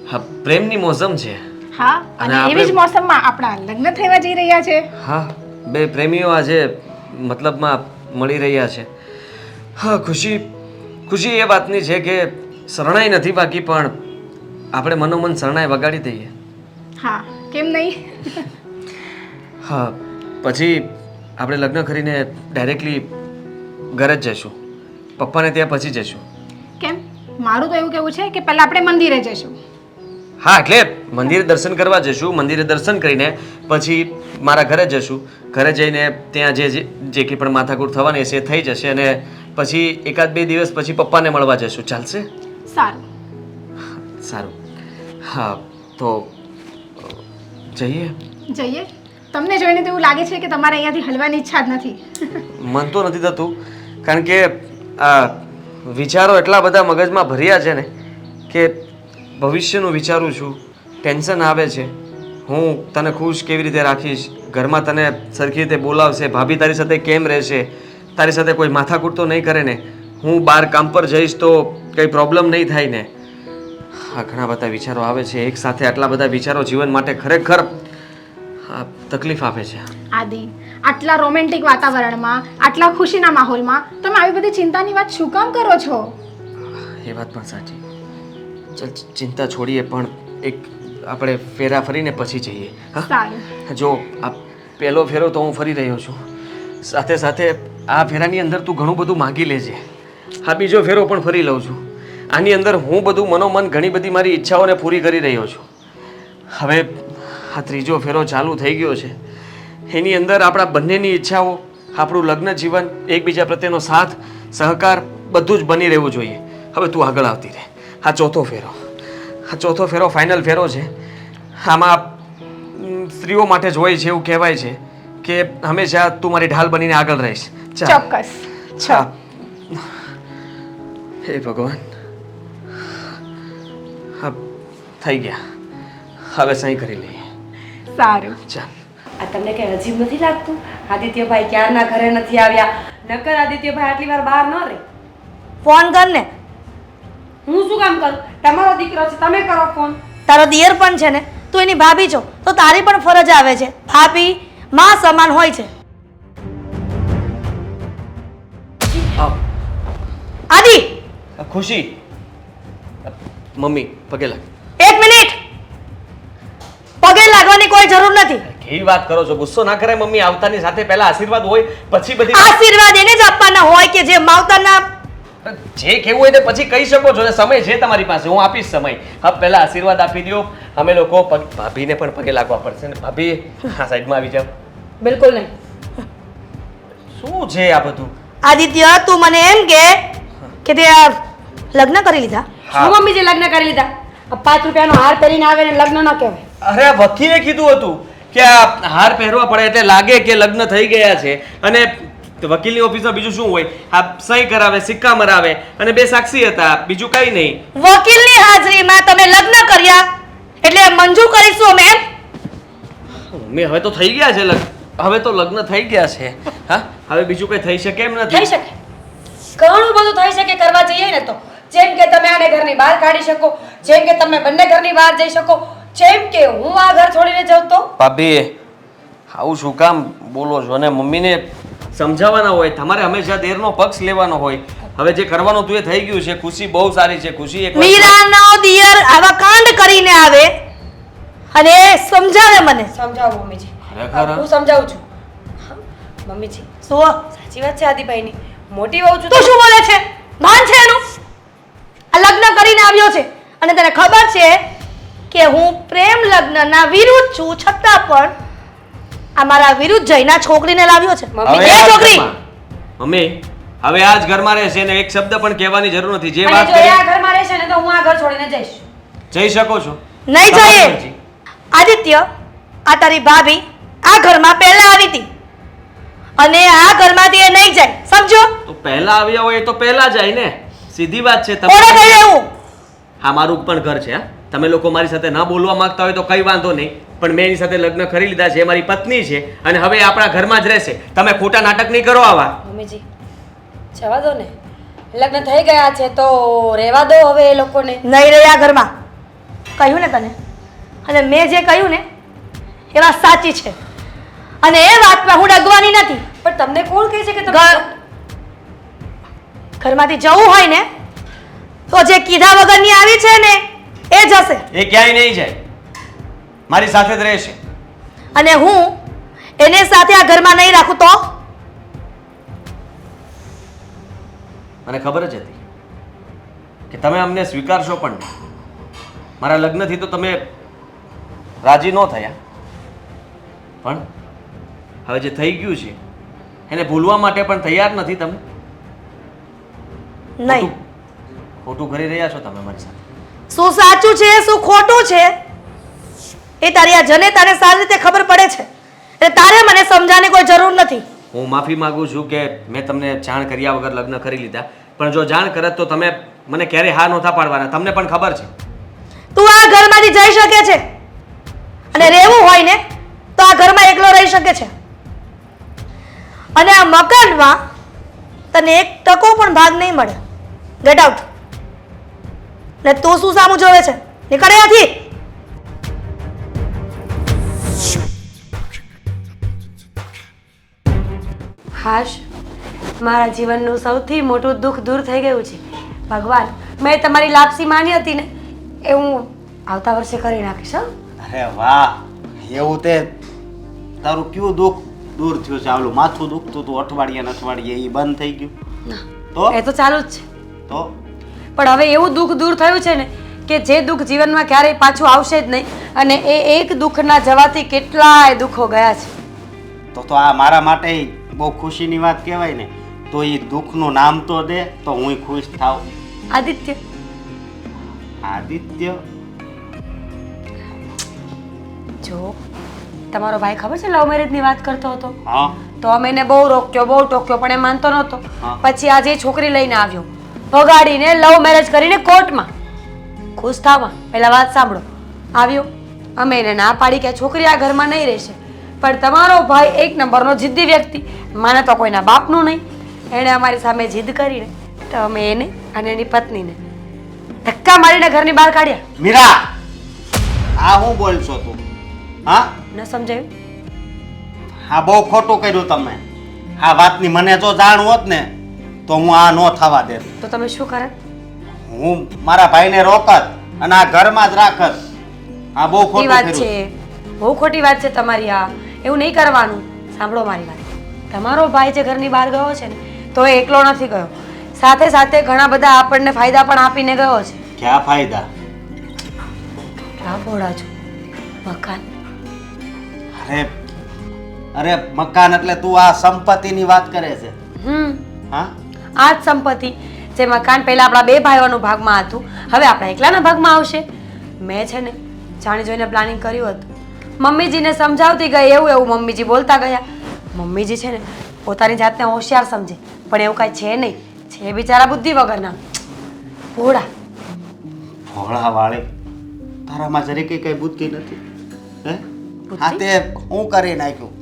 હા પ્રેમની મોસમ છે. હા, અને એવી જ મોસમમાં આપણા લગ્ન થવા જઈ રહ્યા છે. હા, બે પ્રેમીઓ આજે મતલબમાં મળી રહ્યા છે. હા, ખુશી એ વાતની છે કે શરણાઈ નથી બાકી, પણ આપણે મનોમન શરણાઈ વગાડી દઈએ. હા, કેમ નહીં? હા, પછી આપણે લગ્ન કરીને ડાયરેક્ટલી ઘરે જ જઈશું, પપ્પાને ત્યાં પછી જઈશું. કેમ? મારું તો એવું કેવું છે કે પહેલા આપણે મંદિરે જઈશું. હા, એટલે મંદિરે દર્શન કરવા જઈશું, મંદિરે દર્શન કરીને પછી મારા ઘરે જઈશું. ઘરે જઈને ત્યાં જે કંઈ પણ માથાકૂટ થવાની હશે એ થઈ જશે અને પછી એકાદ બે દિવસ પછી પપ્પાને મળવા જઈશું. ચાલશે? સારું. સારું. હા, તો જઈએ. જઈએ. તમને જોઈને તો એવું લાગે છે કે તમારે અહીંયાથી હલવાની ઈચ્છા જ નથી. મન તો નથી થતું, કારણ કે આ વિચારો એટલા બધા મગજમાં ભર્યા છે ને કે ભવિષ્યનું વિચારું છું, ટેન્શન આવે છે. હું તને ખુશ કેવી રીતે રાખીશ, ઘરમાં તને સરખી રીતે બોલાવશે, ભાભી તારી સાથે કેમ રહેશે, તારી સાથે કોઈ માથાકૂટ તો નહીં કરે ને, હું બહાર કામ પર જઈશ તો કંઈ પ્રોબ્લેમ નહીં થાય ને. હા, ઘણા બધા વિચારો આવે છે એક સાથે. આટલા બધા વિચારો જીવન માટે ખરેખર તકલીફ આપે છે. આદિ, આટલા રોમેન્ટિક વાતાવરણમાં, આટલા ખુશીના માહોલમાં તમે આવી બધી ચિંતાની વાત શું કામ કરો છો? એ વાત પણ સાચી. ચાલ ચિંતા છોડીએ, પણ એક આપણે ફેરા ફરીને પછી જઈએ. હા, સારું. જો આ પહેલો ફેરો તો હું ફરી રહ્યો છું, સાથે સાથે આ ફેરાની અંદર તું ઘણું બધું માગી લેજે. આ બીજો ફેરો પણ ફરી લઉં છું. આની અંદર હું બધું મનોમન ઘણી બધી મારી ઈચ્છાઓને પૂરી કરી રહ્યો છું. હવે આ ત્રીજો ફેરો ચાલુ થઈ ગયો છે, એની અંદર આપણા બંનેની ઈચ્છાઓ, આપણું લગ્ન જીવન, એકબીજા પ્રત્યેનો સાથ સહકાર બધું જ બની રહેવું જોઈએ. હવે તું આગળ આવતી રહે. આ ચોથો ફેરો ફાઇનલ ફેરો છે. આમાં સ્ત્રીઓ માટે જ હોય છે એવું કહેવાય છે કે હંમેશા તું મારી ઢાલ બનીને આગળ રહીશ. ચોક્કસ. ચાલ. હે ભગવાન, હા થઈ ગયા. હવે સહી કરી લઈએ. સારું. ચાલ. આ તમને કઈ અજીબ નથી લાગતું? આદિત્યભાઈ ક્યારના ઘરે નથી આવ્યા, નકર આદિત્યભાઈ આટલી વાર બહાર ન રહે. ફોન કર ને. હું શું કામ કરું? તમારો દીકરો છે, તમે કરો ફોન. તારો દિયર પણ છે ને, તું એની ભાભી છો તો તારી પણ ફરજ આવે છે. ભાભી માં સમાન હોય છે. આદિ, ખુશી, મમ્મી પગે લાગ. એક મિનિટ. પગે કઈ જરૂર નથી. કેવી વાત કરો છો? ગુસ્સો ના કરાય મમ્મી. આવતાની સાથે પહેલા આશીર્વાદ હોય પછી બધી આશીર્વાદ એને જ આપવાના હોય કે જે માવતરના. જે કેવું હોય તે પછી કહી શકો છો ને. સમય છે તમારી પાસે, હું આપીશ સમય. હા, પહેલા આશીર્વાદ આપી દો. અમે લોકો ભાભીને પણ પગે લાગવા પડશે ને. ભાભી આ સાઈડમાં આવી જાઓ. બિલકુલ નહીં. શું છે આ બધું? આદિત્ય, તું મને એમ કે તે આ લગ્ન કરી લીધા? હા. શું મમ્મીજી લગ્ન કરી લીધા? આ 5 રૂપિયાનો હાર પહેરીને આવે ને લગ્ન ન કહેવાય. અરે આ વકીલે કીધું હતું કે આ હાર પહેરવા પડે એટલે લાગે કે લગ્ન થઈ ગયા છે. અને વકીલની ઓફિસમાં બીજું શું હોય? આ સહી કરાવે, સિક્કા મરાવે અને 2 સાક્ષી હતા, બીજું કઈ નહીં. વકીલની હાજરીમાં તમે લગ્ન કર્યા એટલે મંજૂર કરીશું અમે એમ? મમ્મી હવે તો થઈ ગયા છે લગ્ન. હવે તો લગ્ન થઈ ગયા છે. હા, હવે બીજું કઈ થઈ શકે એમ થઈ નથી. શકે, ઘણું બધું થઈ શકે કરવા જઈએ ને તો. જેમ કે તમે આને ઘરની બહાર કાઢી શકો, જેમ કે તમે બંને ઘરની બહાર જઈ શકો, જેમ કે હું આ ઘર છોડીને જાઉં તો. ભાભી આવું શું કામ બોલો છો? અને મમ્મીને સમજાવવાના હોય. તમારે હંમેશા દેરનો પક્ષ લેવાનો હોય. હવે જે કરવાનું હતું એ થઈ ગયું છે. ખુશી બહુ સારી છે. ખુશી એક મીરાનો દિયર આવા કાંડ કરીને આવે અને સમજાવે મને. સમજાવો મમ્મીજી. ખરેખર? હું સમજાવું છું. હા, મમ્મીજી શું સાચી વાત છે આદિભાઈની. મોટી વહુ છું તું શું બોલે છે? ભાન છે એનું? આ લગ્ન કરીને આવ્યો છે અને તને ખબર છે કે હું પ્રેમ લગ્નના વિરુદ્ધ છું, છતાં પણ આ મારા વિરુદ્ધ જઈને આ છોકરીને લાવ્યો છે. હવે એ આ જ છોકરી ઘરમાં. મમ્મી હવે આ જ ઘરમાં રહેશે ને એક શબ્દ પણ કહેવાની જરૂર નથી. જે અને વાત જો એ કરી આ ઘરમાં રહેશે ને તો હું આ ઘર છોડીને જઈશ. જઈ શકો છો. નહીં તમારી જઈએ. મરજી. આદિત્ય, આ તારી ભાભી આ ઘરમાં પહેલા આવી હતી અને આ ઘરમાંથી એ નહીં જાય, સમજો? તો પહેલા આવ્યા હોય એ તો પહેલા જાય ને. સીધી વાત છે. ઓળે ગઈ એવું. હા, મારું પણ ઘર છે. હા, તમે લોકો મારી સાથે ના બોલવા માંગતા હોય તો કઈ વાંધો નહીં, પણ મેં એની સાથે લગ્ન કરી લીધા છે. એ મારી પત્ની છે અને હવે એ આપણા ઘરમાં જ રહેશે. તમે ખોટા નાટક નહીં કરો આવા. મમ્મીજી જવા દો ને. લગ્ન થઈ ગયા છે તો રહેવા દો હવે એ લોકોને. નહીં રહે આ ઘરમાં. કહ્યું ને તને, અને મેં જે કહ્યું ને એ વાત સાચી છે અને એ વાતમાં હું ડગવાની નથી. પણ તમને કોણ કહે છે કે તમે ઘર ઘરમાંથી જવું હોય ને તો જે કીધા વગરની આવી છે ને એ જશે એ ક્યાંય નહીં જાય. મારી સાથે જ રહેશે. અને હું એને સાથે આ ઘરમાં નહીં રાખું તો? મને ખબર જ હતી કે તમે અમને સ્વીકારશો પણ નહીં. મારા લગ્નથી તો તમે રાજી ન થયા, પણ હવે જે થઈ ગયું છે એને ભૂલવા માટે પણ તૈયાર નથી તમે. નહીં. ખોટું કરી રહ્યા છો તમે મારી સાથે. શું સાચું છે શું ખોટું છે એ તારી આ જનેતાને સારી રીતે ખબર પડે છે એટલે તારે મને સમજાવવાની કોઈ જરૂર નથી. હું માફી માંગુ છું કે મેં તમને જાણ કર્યા વગર લગ્ન કરી લીધા, પણ જો જાણ કરત તો તમે મને ક્યારેય હા નહોતા પાડવાના. તમને પણ ખબર છે. તું આ ઘરમાંથી જઈ શકે છે અને રહેવું હોય ને તો આ ઘરમાં એકલો રહી શકે છે અને આ મકાનમાં તને એક ટકો પણ ભાગ નહીં મળે. Get out. ને તું શું સામું જોવે છે? નીકળ અહીંયાથી. હાશ, મારા જીવનનું સૌથી મોટું દુઃખ દૂર થઈ ગયું છે. ભગવાન, મેં તમારી લાપસી માની હતી ને એ હું આવતા વર્ષે કરી નાખીશ. હો. અરે વાહ, એવું તે તારું કયું દુઃખ દૂર થયું છે? આવલું માથું દુખતું હતું અઠવાડિયે ને અઠવાડિયે એ બંધ થઈ ગયું? ના, તો એ તો ચાલુ જ છે. તો પણ હવે એવું દુઃખ દૂર થયું છે ને કે જે દુઃખ જીવનમાં ક્યારેય પાછું આવશે જ નહીં. અને એ એક દુઃખના જવાથી કેટલાય દુઃખો ગયા છે. તો આ મારા માટે બહુ ખુશીની વાત કહેવાય ને. તો એ દુઃખનું નામ તો દે તો હું ખુશ થાવ. આદિત્ય, આદિત્ય? જો તમારો ભાઈ ખબર છે લવ મેરેજની વાત કરતો હતો હા. તો અમે એને બહુ રોક્યો બહુ ટોક્યો પણ એ માનતો નહોતો. હા. પછી આજે એ છોકરી લઈને આવ્યો ભગાડીને લવ મેરેજ કરીને કોર્ટમાં. ખુશ થાવા પહેલા વાત સાંભળો. આવ્યો, અમે એને ના પાડી કે આ છોકરી આ ઘરમાં નહીં રહેશે, પણ તમારો ભાઈ એક નંબરનો જિદ્દી વ્યક્તિ, માને તો કોઈના બાપનું નહીં. એણે અમારી સામે જીદ કરીને તો અમે એને અને એની પત્નીને ધક્કા મારીને ઘરની બહાર કાઢ્યા. મીરા, આ હું બોલશો તું? હા, ન સમજાયું? હા, બહુ ખોટું કર્યું તમે. આ વાતની મને જો જાણ હોત ને તો હું આ ન થવા દેત. તો તમે શું કરે? હું મારા ભાઈને રોકત અને આ ઘરમાં જ રાખત. આ બહુ એ ખોટું વાત કર્યું. છે. બહુ ખોટી વાત છે તમારી આ. એવું નહીં કરવાનું. સાંભળો મારી વાત. તમારો ભાઈ જે ઘરની બહાર ગયો છે ને તો એ એકલો નથી ગયો, સાથે સાથે ઘણા બધા આપણને ફાયદા પણ આપીને ગયો છે. ક્યાં ફાયદા? ક્યાં ભોળા છો? મકાન. અરે અરે મકાન એટલે તું આ સંપત્તિની વાત કરે છે? હા, આ જ સંપત્તિ જે મકાન પહેલા આપણા બે ભાઈઓના ભાગમાં હતું, હવે આપણા એકલાના ભાગમાં આવશે. મેં છે ને જાણી જોઈને પ્લાનિંગ કર્યું હતું. મમ્મીજીને સમજાવતી ગઈ, એવું મમ્મીજી બોલતા ગયા. મમ્મીજી છે ને પોતાની જાતને હોશિયાર સમજે, પણ એવું કાંઈ છે નહીં. છે બિચારા બુદ્ધિ વગરના ભોળા. ભોળા વાળી, તારામાં જરીકે કઈ બુદ્ધિ નથી હે? હા, તે હું કરી નાખ્યું.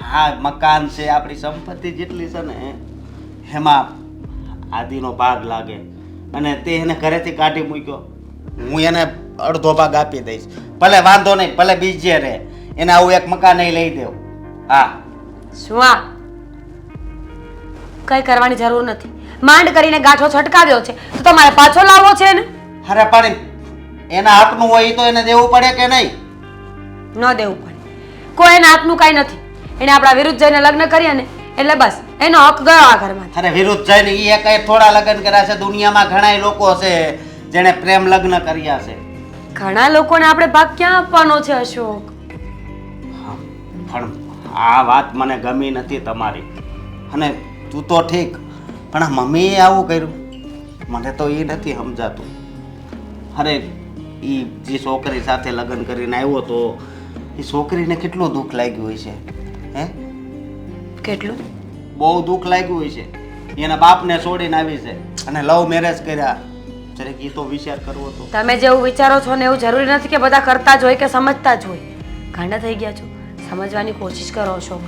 હા, મકાન છે, આપણી સંપત્તિ જેટલી છે ને એમાં આદિનો ભાગ લાગે અને તે એને ઘરેથી કાઢી મૂક્યો. હું એને અડધો ભાગ આપી દઈશ, ભલે વાંધો નહીં, ભલે બીજે રહે, એને આવું એક મકાન નહીં લઈ દેવું. હા, શું આ કઈ કરવાની જરૂર નથી. માંડ કરીને ગાંઠો છટકાવ્યો છે તો તમારે પાછો લાવવો છે ને? અરે પણ એના હકનું હોય તો એને દેવું પડે કે નહીં? ન દેવું પડે. કોઈ એના હાથનું કાંઈ નથી. એને આપણા વિરુદ્ધ જઈને લગ્ન કર્યા ને એટલે બસ એનો હક ગયો આ ઘરમાં. અરે વિરુદ્ધ જઈને એ કઈ થોડા લગ્ન કર્યા છે? દુનિયામાં ઘણા લોકો છે જેણે પ્રેમ લગ્ન કર્યા છે. ઘણા લોકોને આપણે ભાગ ક્યાં આપવાનો છે અશોક? હા, પણ આ વાત મને ગમી નથી તમારી. અને તું તો ઠીક, પણ આ મમ્મીએ આવું કર્યું મને તો એ નથી સમજાતું. અરે એ જે છોકરી સાથે લગ્ન કરીને આવ્યો તો એ છોકરીને કેટલું દુઃખ લાગ્યું હોય છે હે? કેટલું? બહુ દુઃખ લાગ્યું હોય છે. એના બાપને છોડીને આવી છે અને લવ મેરેજ કર્યા. જરેક એ તો વિચાર કરવો તો. તમે જેવું વિચારો છો ને એવું જરૂરી નથી કે બધા કરતા જ હોય કે સમજતા જ હોય. ગાંડા થઈ ગયા છો. સમજવાની કોશિશ કરો અશોક.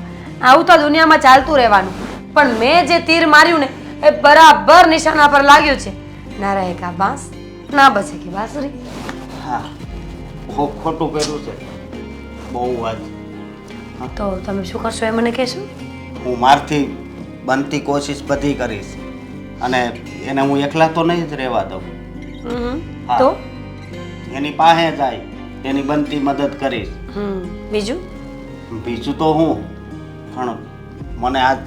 આવું તો દુનિયામાં ચાલતું રહેવાનું. પણ મેં જે તીર માર્યું ને એ બરાબર નિશાના પર લાગ્યું છે. ના રહે કા બાંસ, ના બચે કે બાંસુરી. હા, બહુ ખોટું કર્યું છે, બહુ વાત. તો તમે શું કરશો એ મને કહેશો? હું મારથી બનતી કોશિશ બધી કરીશ અને એને હું એકલા તો નહીં જ રહેવા દઉં. હા. તો એની પાસે જાય, એની બનતી મદદ કરીશ. બીજું? બીજું તો હું, પણ મને આજ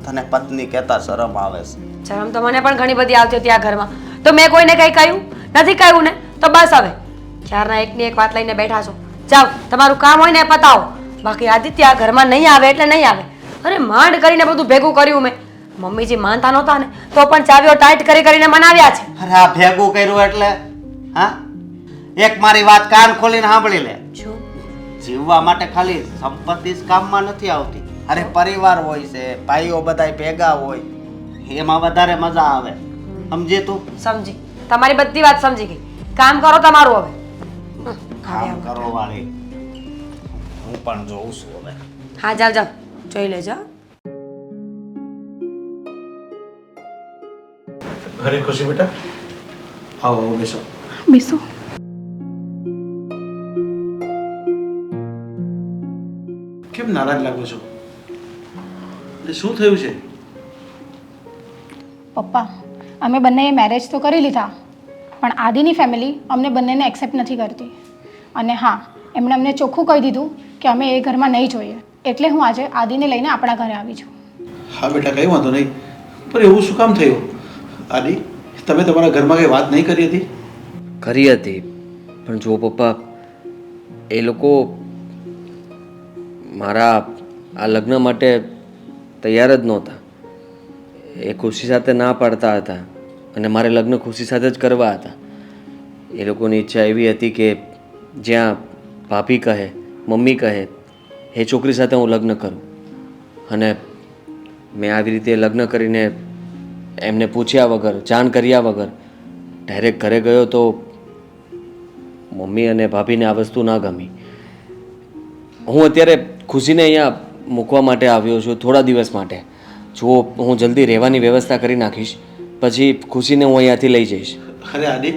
તને પત્ની કહેતા શરમ આવે છે. શરમ તો મને પણ ઘણી બધી આવતી હતી આ ઘરમાં. તો મેં કોઈને કંઈ કહ્યું નથી? કહ્યું ને તો બસ હવે ચારના એકની એક વાત લઈને બેઠા છો. જાઓ, તમારું કામ હોય ને એ પતાવો. બાકી આદિત્ય આ ઘરમાં નહીં આવે એટલે નહીં આવે. અરે માંડ કરીને બધું ભેગું કર્યું મેં. મમ્મીજી માનતા નહોતા ને તો પણ ચાવીઓ ટાઈટ કરીને મનાવ્યા છે. અરે આ ભેગું કર્યું એટલે હા, એક મારી વાત કાન ખોલીને સાંભળી લે. શું? જીવવા માટે ખાલી સંપત્તિ જ કામમાં નથી આવતી. અરે પરિવાર હોય છે, ભાઈઓ બધા ભેગા હોય, એમાં વધારે મજા આવે. સમજી તું? સમજી. તમારી બધી વાત સમજી ગઈ. કામ કરો તમારું હવે. કામ કરો વાળી, હું પણ જોઉં છું હવે. હા, જાઓ જાઓ, જોઈ લેજો. ઘરે ખુશી બેટા, આવો આવો બેસો. બીસુ કેમ નારાજ લાગો છો? એટલે શું થયું છે? પપ્પા, અમે બંનેએ મેરેજ તો કરી લીધા, પણ આદિની ફેમિલી અમને બંનેને એક્સેપ્ટ નથી કરતી. અને હા, એમણે અમને ચોખ્ખું કહી દીધું કે અમે એ ઘરમાં નહીં જોઈએ. એટલે હું આજે આદિને લઈને આપણા ઘરે આવી છું. હા બેટા, કંઈ વાંધો નહીં, પણ એવું શું કામ થયું? આદિ, તમે તમારા ઘરમાં કંઈ વાત નહીં કરી હતી? કરી હતી, પણ જો પપ્પા, એ લોકો મારા આ લગ્ન માટે તૈયાર જ નહોતા. એ ખુશી સાથે ના પાડતા હતા અને મારે લગ્ન ખુશી સાથે જ કરવા હતા. એ લોકોની ઈચ્છા એવી હતી કે જ્યાં ભાભી કહે, મમ્મી કહે, એ છોકરી સાથે હું લગ્ન કરું. અને મેં આવી રીતે લગ્ન કરીને એમને પૂછ્યા વગર, જાણ કર્યા વગર ડાયરેક્ટ ઘરે ગયો તો મમ્મી અને ભાભીને આ વસ્તુ ના ગમી. હું અત્યારે ખુશીને અહીંયા મૂકવા માટે આવ્યો છું થોડા દિવસ માટે. જો હું જલ્દી રહેવાની વ્યવસ્થા કરી નાખીશ, પછી ખુશીને હું અહીંયાથી લઈ જઈશ. અરે આદિ,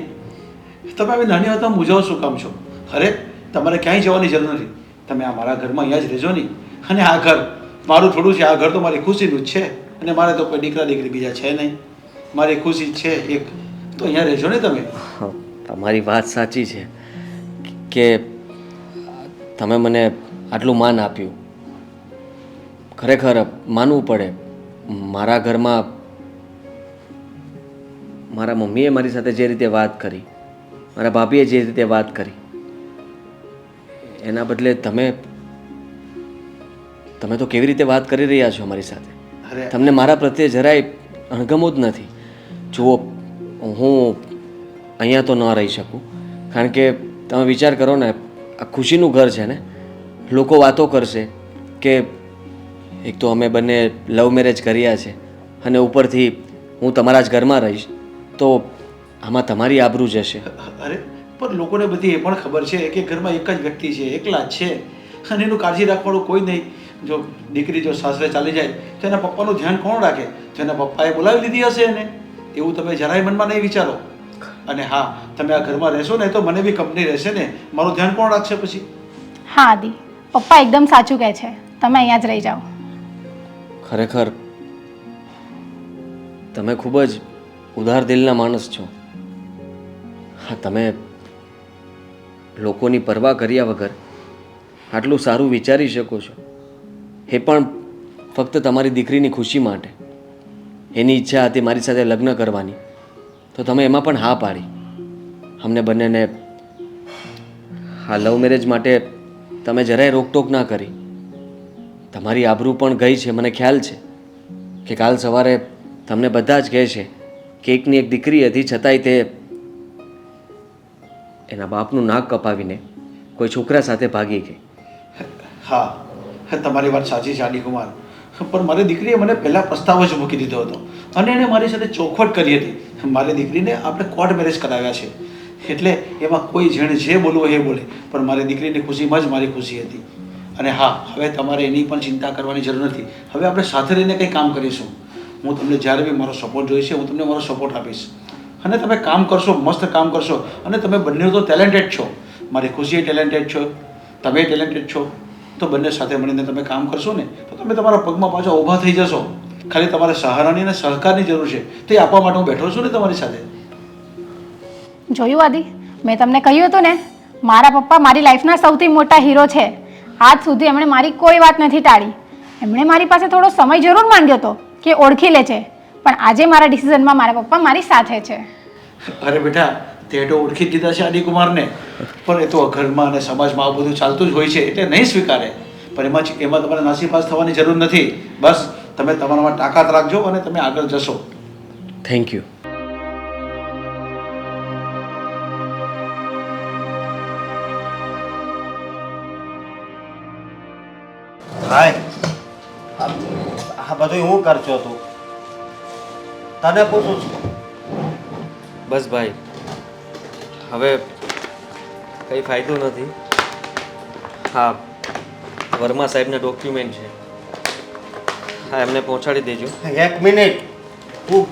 તમે આવી નાની વાતમાં મૂંઝાવ શું કામ છો? અરે તમારે ક્યાંય જવાની જરૂર નથી. તમે આ મારા ઘરમાં અહીંયા જ રહેજો નહીં. અને આ ઘર મારું થોડું છે, આ ઘર તો મારી ખુશીનું જ છે. અને મારે તો કોઈ દીકરા દીકરી બીજા છે નહીં. મારી ખુશી છે એક, તો અહીંયા રહેજો ને તમે. તમારી વાત સાચી છે કે તમે મને આટલું માન આપ્યું. ખરેખર માનવું પડે, મારા ઘરમાં મારા મમ્મીએ મારી સાથે જે રીતે વાત કરી, મારા ભાભીએ જે રીતે વાત કરી, એના બદલે તમે તો કેવી રીતે વાત કરી રહ્યા છો મારી સાથે? અરે તમને મારા પ્રત્યે જરાય અણગમો જ નથી. જુઓ, હું અહીંયા તો ન રહી શકું, કારણ કે તમે વિચાર કરો ને, આ ખુશીનું ઘર છે ને. લોકો વાતો કરશે કે એક તો અમે બંને લવ મેરેજ કર્યા છે અને ઉપરથી હું તમારા જ ઘરમાં રહીશ, તો આમાં તમારી આબરૂ જશે. અરે પણ લોકોને બધી એ પણ ખબર છે કે ઘરમાં એક જ વ્યક્તિ છે, એકલા જ છે, અને એનું કાળજી રાખવાળું કોઈ નહીં. જો દીકરી જો સાસરે ચાલી જાય તો એના પપ્પાનું ધ્યાન કોણ રાખે? તો એના પપ્પાએ બોલાવી લીધી હશે એને. એવું તમે જરાય મનમાં નહીં વિચારો. અને હા, તમે આ ઘરમાં રહેશો ને તો મને બી કંપની રહેશે ને, મારું ધ્યાન કોણ રાખશે પછી? હા આદિ, પપ્પા એકદમ સાચું કહે છે, તમે અહીંયા જ રહી જાઓ. ખરેખર તમે ખૂબ જ ઉદાર દિલના માણસ છો. હા, તમે લોકોની પરવા કર્યા વગર આટલું સારું વિચારી શકો છો, એ પણ ફક્ત તમારી દીકરીની ખુશી માટે. એની ઈચ્છા હતી મારી સાથે લગ્ન કરવાની, તો તમે એમાં પણ હા પાડી. અમને બંનેને આ લવ મેરેજ માટે તમે જરાય રોકટોક ના કરી. તમારી આબરૂ પણ ગઈ છે, મને ખ્યાલ છે કે કાલ સવારે તમને બધા જ કહે છે કે એકની એક દીકરી હતી, છતાંય તે એના બાપનું નાક કપાવીને કોઈ છોકરા સાથે ભાગી ગઈ. હા, તમારી વાત સાચી છે આદિ કુમાર, પણ મારી દીકરીએ મને પહેલા પ્રસ્તાવ જ મૂકી દીધો હતો અને એણે મારી સાથે ચોખવટ કરી હતી. મારી દીકરીને આપણે કોર્ટ મેરેજ કરાવ્યા છે, એટલે એમાં કોઈ જેણે જે બોલવું એ બોલે, પણ મારી દીકરીની ખુશીમાં જ મારી ખુશી હતી. અને હા, હવે તમારે એની પણ ચિંતા કરવાની જરૂર નથી. હવે આપણે સાથે રહીને કંઈ કામ કરીશું. હું તમને જ્યારે બી મારો સપોર્ટ જોઈશે, હું તમને મારો સપોર્ટ આપીશ. અને તમે કામ કરશો, મસ્ત કામ કરશો. અને તમે બંને તો ટેલેન્ટેડ છો, મારી ખુશી ટેલેન્ટેડ છો, તમે ટેલેન્ટેડ છો, તો બંને સાથે મળીને તમે કામ કરશો ને તો તમે તમારા પગમાં પાછા ઊભા થઈ જશો. ખાલી તમારે સહારાની અને સહકારની જરૂર છે, તે આપવા માટે હું બેઠો છું ને તમારી સાથે. જોયું આદિ, મેં તમને કહ્યું હતું ને, મારા પપ્પા મારી લાઈફના સૌથી મોટા હીરો છે. આજ સુધી એમણે મારી કોઈ વાત નથી ટાળી. એમણે મારી પાસે થોડો સમય જરૂર માંગ્યો હતો કે ઓળખી લે છે, પણ આજે મારા ડિસિઝનમાં મારા પપ્પા મારી સાથે છે. અરે બેટા, તે તો ઓળખી જ દીધા છે આદિ કુમારને, પણ એ તો ઘરમાં અને સમાજમાં આ બધું ચાલતું જ હોય છે, એટલે નહીં સ્વીકારે. પણ એમાં તમારે નાસીપાસ થવાની જરૂર નથી. બસ તમે તમારામાં તાકાત રાખજો અને તમે આગળ જશો. Thank you. ભાઈ, આ બધું હું કરશો તું? તને પૂછું છું. બસ ભાઈ, હવે કંઈ ફાયદો નથી. હા, વર્મા સાહેબના ડોક્યુમેન્ટ છે, હા એમને પહોંચાડી દેજો. એક મિનિટ, તું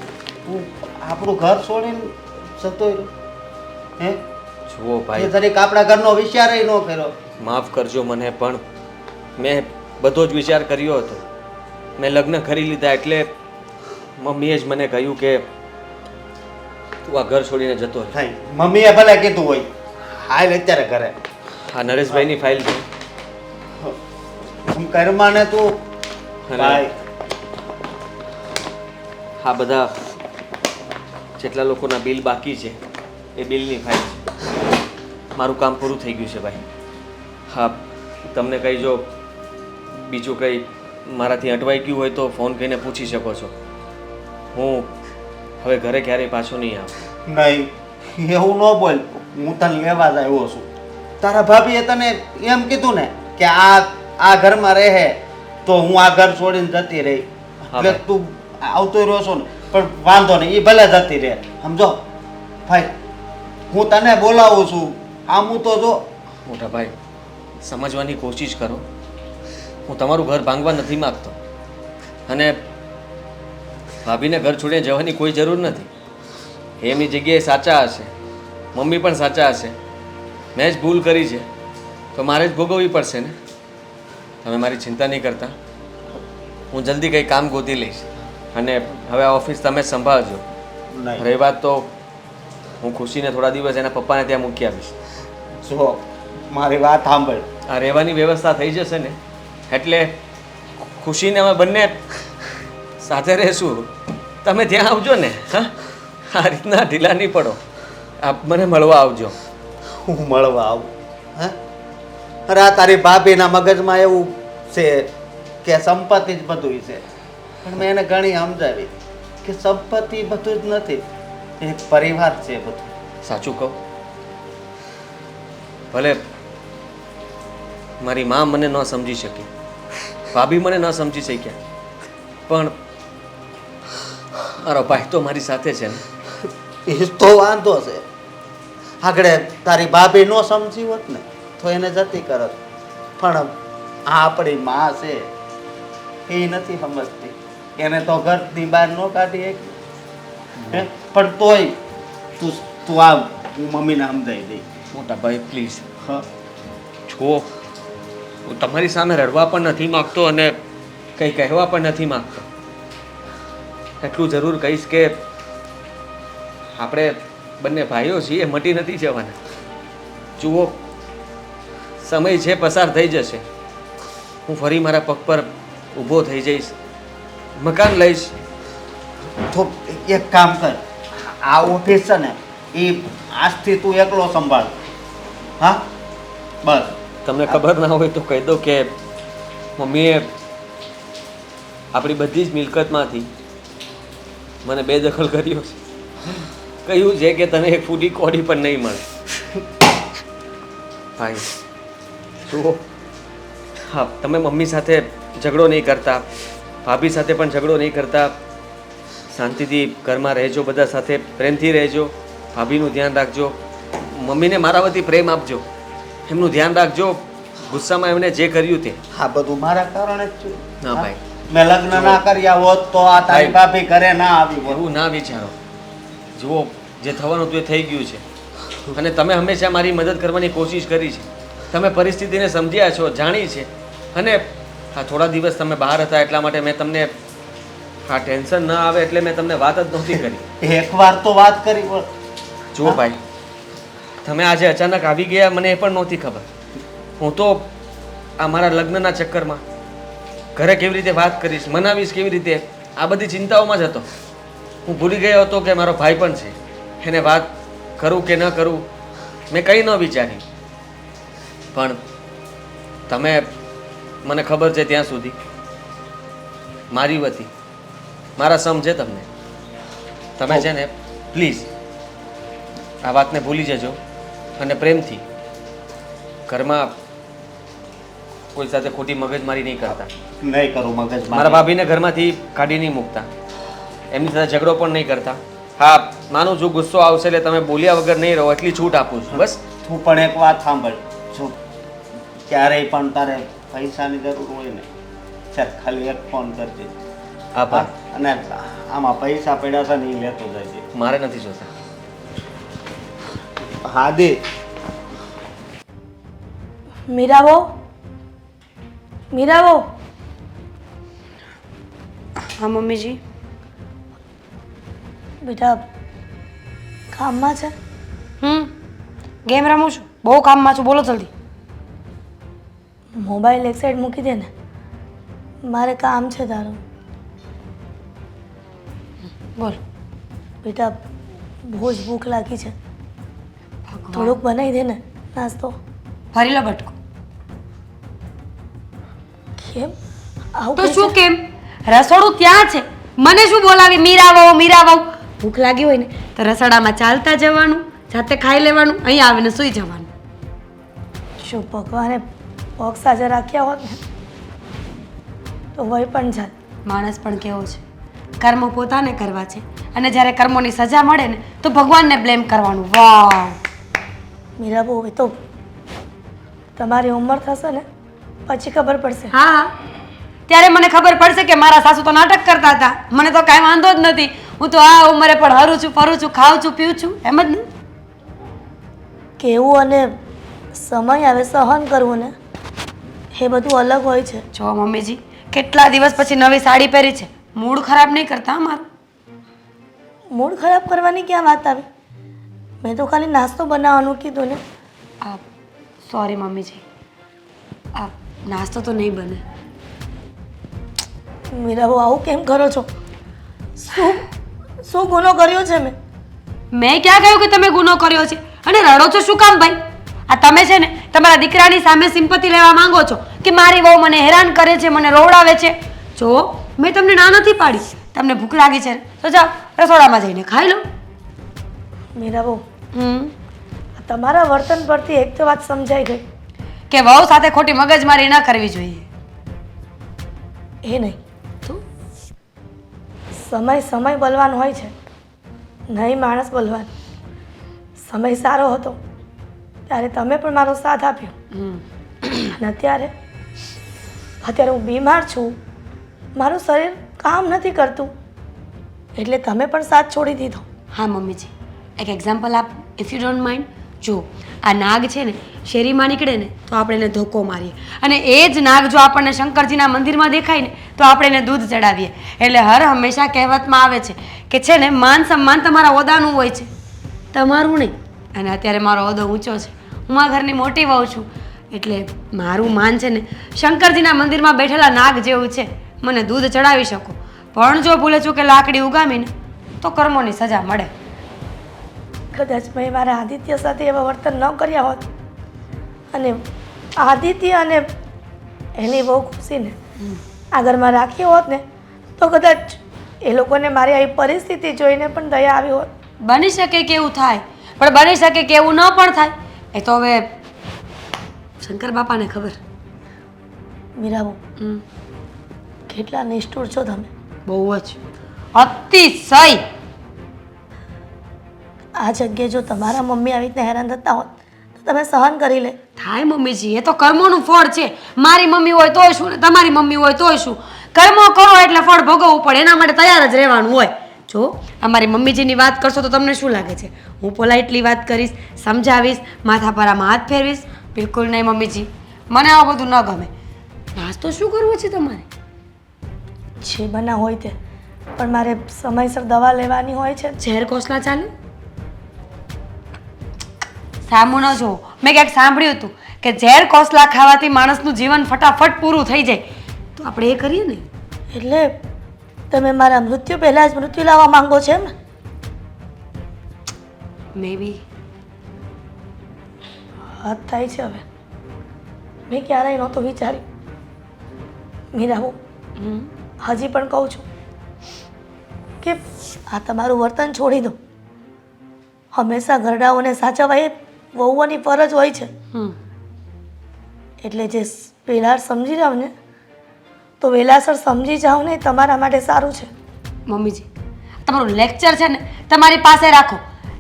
આપણું ઘર છોડીને જતો રહ્યો? હે? જુઓ એ ભાઈ, તરીકે આપણા ઘરનો વિચાર ન કર્યો. માફ કરજો મને, પણ મેં બધો જ વિચાર કર્યો હતો. મેં લગ્ન કરી લીધા એટલે મમ્મીએ જ મને કહ્યું કે તું આ ઘર છોડીને જતો રહે. થાય, મમ્મીએ ભલે કીધું હોય, હાલ અત્યારે ઘરે. આ નરેશભાઈની ફાઇલ છે. ઘરમાં ને તું ભાઈ, આ બધા જેટલા લોકોના બિલ બાકી છે એ બિલની ફાઇલ છે. મારું કામ પૂરું થઈ ગયું છે ભાઈ. હા, તમને કંઈ જો બીજું કંઈ મારાથી અટવાઈ ગયું હોય તો ફોન કરીને પૂછી શકો છો. હું હવે ઘરે ક્યારેય પાછો નહીં આવું. નહીં એવું ન બોલ, હું તને લેવા જ આવ્યો છું. તારા ભાભીએ તને એમ કીધું ને કે આ ઘરમાં રહે તો હું આ ઘર છોડીને જતી રહી, એટલે તું આવતો રહ્યો છો ને. પણ વાંધો નહીં, એ ભલે જતી રહે, સમજો ભાઈ. હું તને બોલાવું છું, આમ હું તો જો. મોટા ભાઈ, સમજવાની કોશિશ કરો. હું તમારું ઘર ભાંગવા નથી માગતો, અને ભાભીને ઘર છોડીને જવાની કોઈ જરૂર નથી. એમની જગ્યાએ સાચા હશે, મમ્મી પણ સાચા હશે. મેં જ ભૂલ કરી છે તો મારે જ ભોગવવી પડશે ને. તમે મારી ચિંતા નહીં કરતા, હું જલ્દી કંઈ કામ ગોતી લઈશ. અને હવે આ ઓફિસ તમે જ સંભાળજો. રહી વાત તો હું ખુશીને થોડા દિવસ એના પપ્પાને ત્યાં મૂકી આવીશ. જો મારી વાત સાંભળ, આ રહેવાની વ્યવસ્થા થઈ જશે ને એટલે ખુશીને અમે બંને સાથે રહેશું. તમે ત્યાં આવજો ને. હા, આ રીતના ઢીલા નહીં પડો. આપ મને મળવા આવજો. હું મળવા આવું? હા, અરે આ તારી ભાભીના મગજમાં એવું છે કે સંપત્તિ જ બધું છે, પણ મેં એને ઘણી સમજાવી કે સંપત્તિ બધું જ નથી, એક પરિવાર છે બધું. સાચું કહું, ભલે મારી મા મને ન સમજી શકી, ભાભી મને ન સમજી શક્યા, પણ મારો ભાઈ તો મારી સાથે છે ને. એ તો વાંધો છે. આગળ તારી ભાભી નો સમજી હોત ને તો એને જતી કરત, પણ આ આપણી માં છે એ નથી સમજતી. એને તો ઘરની બહાર ન કાઢી હે, પણ તોય તું તું આ હું મમ્મીને સમજાવી દઈ. મોટા ભાઈ પ્લીઝ, હા, જુઓ, હું તમારી સામે રડવા પણ નથી માગતો અને કંઈ કહેવા પણ નથી માગતો. એટલું જરૂર કહીશ કે આપણે બંને ભાઈઓ છીએ, મટી નથી જવાના. જુઓ, સમય છે, પસાર થઈ જશે. હું ફરી મારા પગ પર ઊભો થઈ જઈશ, મકાન લઈશ. તો એક કામ કર, આ ઓફિસ છે ને એ આજથી તું એકલો સંભાળ. હા, બસ. તમને ખબર ના હોય તો કહી દો કે મમ્મીએ આપણી બધી જ મિલકતમાંથી મને બેદખલ કર્યો છે. કહ્યું છે કે તને એક ફૂટી કોડી પણ નહીં મળે. ભાઈ જુઓ, હા, તમે મમ્મી સાથે ઝઘડો નહીં કરતા, ભાભી સાથે પણ ઝઘડો નહીં કરતા. શાંતિથી ઘરમાં રહેજો, બધા સાથે પ્રેમથી રહેજો. ભાભીનું ધ્યાન રાખજો, મમ્મીને મારા વતી પ્રેમ આપજો, એમનું ધ્યાન રાખજો. ગુસ્સામાં એમણે જે કર્યું તે. આ બધું મારા કારણે જ થયું. ના ભાઈ, મેં લગ્ન ના કર્યા હોત તો આ તારી ભાભી ઘરે ના આવી હોત. એવું ના વિચારો. જુઓ, જે થવાનું હતું એ થઈ ગયું છે અને તમે હંમેશા મારી મદદ કરવાની કોશિશ કરી છે. તમે પરિસ્થિતિને સમજ્યા છો, જાણી છે, અને આ થોડા દિવસ તમે બહાર હતા એટલા માટે મેં તમને આ ટેન્શન ન આવે એટલે મેં તમને વાત જ નહોતી કરી. એકવાર તો વાત કરી હોત. જુઓ ભાઈ, તમે આજે અચાનક આવી ગયા મને એ પણ નહોતી ખબર. હું તો આ મારા લગ્નના ચક્કરમાં ઘરે કેવી રીતે વાત કરીશ, મનાવીશ કેવી રીતે, આ બધી ચિંતાઓમાં જ હતો. હું ભૂલી ગયો હતો કે મારો ભાઈ પણ છે, એને વાત કરું કે ન કરું મેં કંઈ ન વિચાર્યું. પણ તમે મને ખબર છે ત્યાં સુધી મારી વતી મારા સમજે તમને. તમે છે ને પ્લીઝ આ વાતને ભૂલી જજો અને પ્રેમથી ઘરમાં કોઈ સાથે ખોટી મગજમારી નહીં કરતા. નહીં કરું મગજ. મારા ભાભીને ઘરમાંથી કાઢી નહીં મૂકતા, એમની સાથે ઝઘડો પણ નહીં કરતા. હા, માનું છું ગુસ્સો આવશે એટલે તમે બોલ્યા વગર નહીં રહો, એટલી છૂટ આપું છું બસ. તું પણ એક વાત સાંભળ, જો ક્યારેય પણ તારે પૈસાની જરૂર હોય ને ચાલ ખાલી એક ફોન કરજે. આભાર. અને આમાં પૈસા પડ્યા છે ને એ લેતો જજે. મારે નથી જોતા. હા દે. મીરાબો, મીરાબો, હા મમ્મીજી. બેટા કામમાં છે? ગેમ રમું છું, બહુ કામમાં છું. બોલો જલ્દી. મોબાઈલ એક સાઈડ મૂકી દે ને, મારે કામ છે તારું. બોલ. બેટા બહુ જ ભૂખ લાગી છે, થોડુંક બનાવી દે ને નાસ્તો. ભરી લો બટકો. કેમ આવું તો કહે શું છે? કેમ? રસોડું ત્યાં છે, મને શું બોલાવી? મીરા વહુ. ભૂખ લાગી હોય ને તો રસોડામાં ચાલતા જવાનું, જાતે ખાઈ લેવાનું, અહીંયા આવીને સૂઈ જવાનું. શું ભગવાને પગ સાજા રાખ્યા હોત ને તો વહી પણ જાત. માણસ પણ કેવો છે, કર્મ પોતાને કરવા છે, અને જ્યારે કર્મોની સજા મળે ને તો ભગવાનને બ્લેમ કરવાનું. વાહ! મીરા બહુ એ તો તમારી ઉંમર થશે ને પછી ખબર પડશે. હા, ત્યારે મને ખબર પડશે કે મારા સાસુ તો નાટક કરતા હતા. મને તો કાંઈ વાંધો જ નથી. હું તો આ ઉંમરે પણ હરું છું, ફરું છું, ખાઉં છું, પીઉં છું, એમ જ ને. કેવું અને સમય આવે સહન કરવું ને એ બધું અલગ હોય છે. જો મમ્મીજી, કેટલા દિવસ પછી નવી સાડી પહેરી છે, મૂડ ખરાબ નહીં કરતા મારું. મૂડ ખરાબ કરવાની ક્યાં વાત આવી? મેં તો ખાલી નાસ્તો બનાવવાનું કીધું ને. સોરી મમ્મીજી, આ નાસ્તો તો નહીં બને. મીરા બહુ આવું કેમ કરો છો? શું શું ગુનો કર્યો છે મેં? મેં ક્યાં કહ્યું કે તમે ગુનો કર્યો છે? અને રડો છો શું કામ ભાઈ? આ તમે છે ને તમારા દીકરાની સામે સિમ્પતિ લેવા માંગો છો કે મારી વહુ મને હેરાન કરે છે, મને રોવડાવે છે. જો મેં તમને ના નથી પાડી. તમને ભૂખ લાગી છે તો જાઓ રસોડામાં જઈને ખાઈ લો. મીરા બહુ તમારા વર્તન પરથી એક તો વાત સમજાઈ ગઈ કે વહુ સાથે ખોટી મગજમારી ન કરવી જોઈએ. એ નહીં સમય સમય બોલવાનો હોય છે, નહીં માણસ બોલવાનો. સમય સારો હતો ત્યારે તમે પણ મારો સાથ આપ્યો અને અત્યારે હું બીમાર છું, મારું શરીર કામ નથી કરતું એટલે તમે પણ સાથ છોડી દીધો. હા મમ્મીજી, એક એક્ઝામ્પલ આપ ઇફ યુ ડોન્ટ માઇન્ડ. જો આ નાગ છે ને શેરીમાં નીકળે ને તો આપણે એને ધોકો મારીએ, અને એ જ નાગ જો આપણને શંકરજીના મંદિરમાં દેખાય ને તો આપણે એને દૂધ ચડાવીએ. એટલે હર હંમેશા કહેવતમાં આવે છે કે છે ને માન સન્માન તમારા ઓદાનું હોય છે, તમારું નહીં. અને અત્યારે મારો ઓદો ઊંચો છે, હું આ ઘરની મોટી વહુ છું, એટલે મારું માન છે ને શંકરજીના મંદિરમાં બેઠેલા નાગ જેવું છે. મને દૂધ ચડાવી શકો, પણ જો ભૂલે ચૂકે લાકડી ઉગામીને તો કર્મોની સજા મળે. કદાચ મેં મારા આદિત્ય સાથે એવા વર્તન ન કર્યા હોત અને આદિત્ય અને એની બહુ ખુશીને આ ઘરમાં રાખ્યો હોત ને તો કદાચ એ લોકોને મારી આવી પરિસ્થિતિ જોઈને પણ દયા આવી હોત. બની શકે કે એવું થાય, પણ બની શકે કે એવું ન પણ થાય. એ તો હવે શંકર બાપાને ખબર. મીરાબુ કેટલા નિષ્ઠુર છો તમે. બહુ જ અતિશય. આ જગ્યાએ જો તમારા મમ્મી આવી રીતના હેરાન થતા હોત તો તમે સહન કરી લે. થાય મમ્મીજી, એ તો કર્મોનું ફળ છે. મારી મમ્મી હોય તોય શું ને તમારી મમ્મી હોય તોય શું, કર્મો કરો એટલે ફળ ભોગવવું પડે, એના માટે તૈયાર જ રહેવાનું હોય. જો અમારી મમ્મીજીની વાત કરશો તો તમને શું લાગે છે હું પોલાઇટલી વાત કરીશ, સમજાવીશ, માથા પર આમાં હાથ ફેરવીશ? બિલકુલ નહીં મમ્મીજી, મને આવું બધું ન ગમે. નાસ્તો શું કરવો છે તમારે? જે બના હોય તે, પણ મારે સમયસર દવા લેવાની હોય છે. ઝેર કોસલા ચાલે? સામું ન જોવો, મેં ક્યાંક સાંભળ્યું હતું કે ઝેર કોસલા ખાવાથી માણસનું જીવન ફટાફટ પૂરું થઈ જાય, તો આપણે એ કરીએ ને. એટલે તમે મારા મૃત્યુ પહેલાં જ મૃત્યુ લાવવા માંગો છો એમ ને? મે બી. હદ થાય છે હવે. મેં ક્યારેય નહોતું વિચાર્યું. મીરાબુ હજી પણ કહું છું કે આ તમારું વર્તન છોડી દો. હંમેશા ઘરડાઓને સાચવવા એ વહુઓની ફરજ હોય છે. એટલે જે વહેલા સમજી જાવ ને તો વહેલાસર સમજી જાઓ ને, તમારા માટે સારું છે. મમ્મીજી, તમારું લેક્ચર છે ને તમારી પાસે રાખો.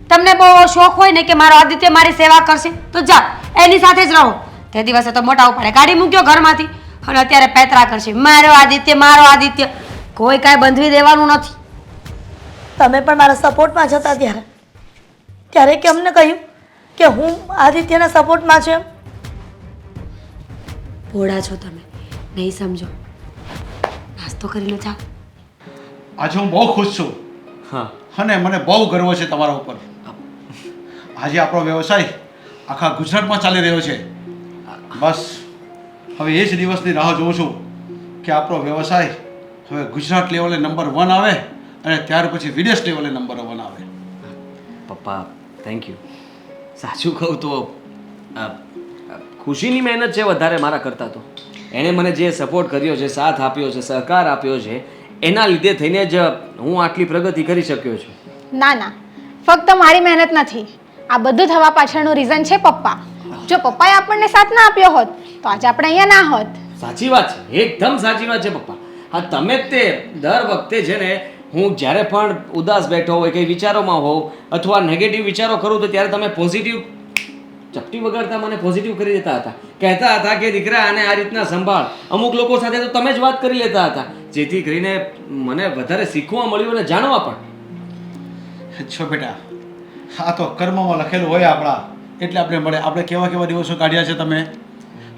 તમને બહુ શોખ હોય ને કે મારો આદિત્ય મારી સેવા કરશે તો જાઓ એની સાથે જ રહો. તે દિવસે તો મોટા ઉપાડે કાઢી મૂક્યો ઘરમાંથી, અને અત્યારે પેતરા કરશે મારો આદિત્ય મારો આદિત્ય. કોઈ કાંઈ બંધવી દેવાનું નથી. તમે પણ મારા સપોર્ટમાં જતા ત્યારે કે અમને કહ્યું કે હું આદિત્યના સપોર્ટમાં છું એમ? ભોળા છો તમે, નહીં સમજો. નાસ્તો કરીને જાઓ. આજે હું બહુ ખુશ છું. હા, અને મને બહુ ગર્વ છે તમારા ઉપર. આજે આપણો વ્યવસાય આખા ગુજરાતમાં ચાલી રહ્યો છે. બસ હવે એ જ દિવસની રાહ જોઉં છું કે આપણો વ્યવસાય હવે ગુજરાત લેવલે નંબર 1 આવે અને ત્યાર પછી વિદેશ લેવલે નંબર 1 આવે. પપ્પા થેન્ક યુ. સાચું કહું તો ખુશીની મહેનત છે વધારે મારા કરતાં તો. એણે મને જે સપોર્ટ કર્યો છે, સાથ આપ્યો છે, સહકાર આપ્યો છે, એના લીધે થઈને જ હું આટલી પ્રગતિ કરી શક્યો છું. ના ના, ફક્ત મારી મહેનત નથી, આ બધું થવા પાછળનું રીઝન છે પપ્પા. જો પપ્પાએ આપણને સાથ ના આપ્યો હોત તો આજે આપણે અહીંયા ના હોત. સાચી વાત છે, એકદમ સાચી વાત છે પપ્પા. હા, તમે જ તે દર વખતે છે ને હું જ્યારે પણ ઉદાસ બેઠો હોય, કંઈ વિચારોમાં હોઉં અથવા નેગેટિવ વિચારો કરું તો ત્યારે તમે પોઝિટિવ ચપટી વગાડતા મને પોઝિટિવ કરી દેતા હતા. કહેતા હતા કે દીકરા આને આ રીતના સંભાળ. અમુક લોકો સાથે તો તમે જ વાત કરી લેતા હતા, જેથી કરીને મને વધારે શીખવા મળ્યું અને જાણવા પણ. છો બેટા, આ તો કર્મમાં લખેલું હોય આપણા, એટલે આપણે મળે. આપણે કેવા કેવા દિવસો કાઢ્યા છે તમે.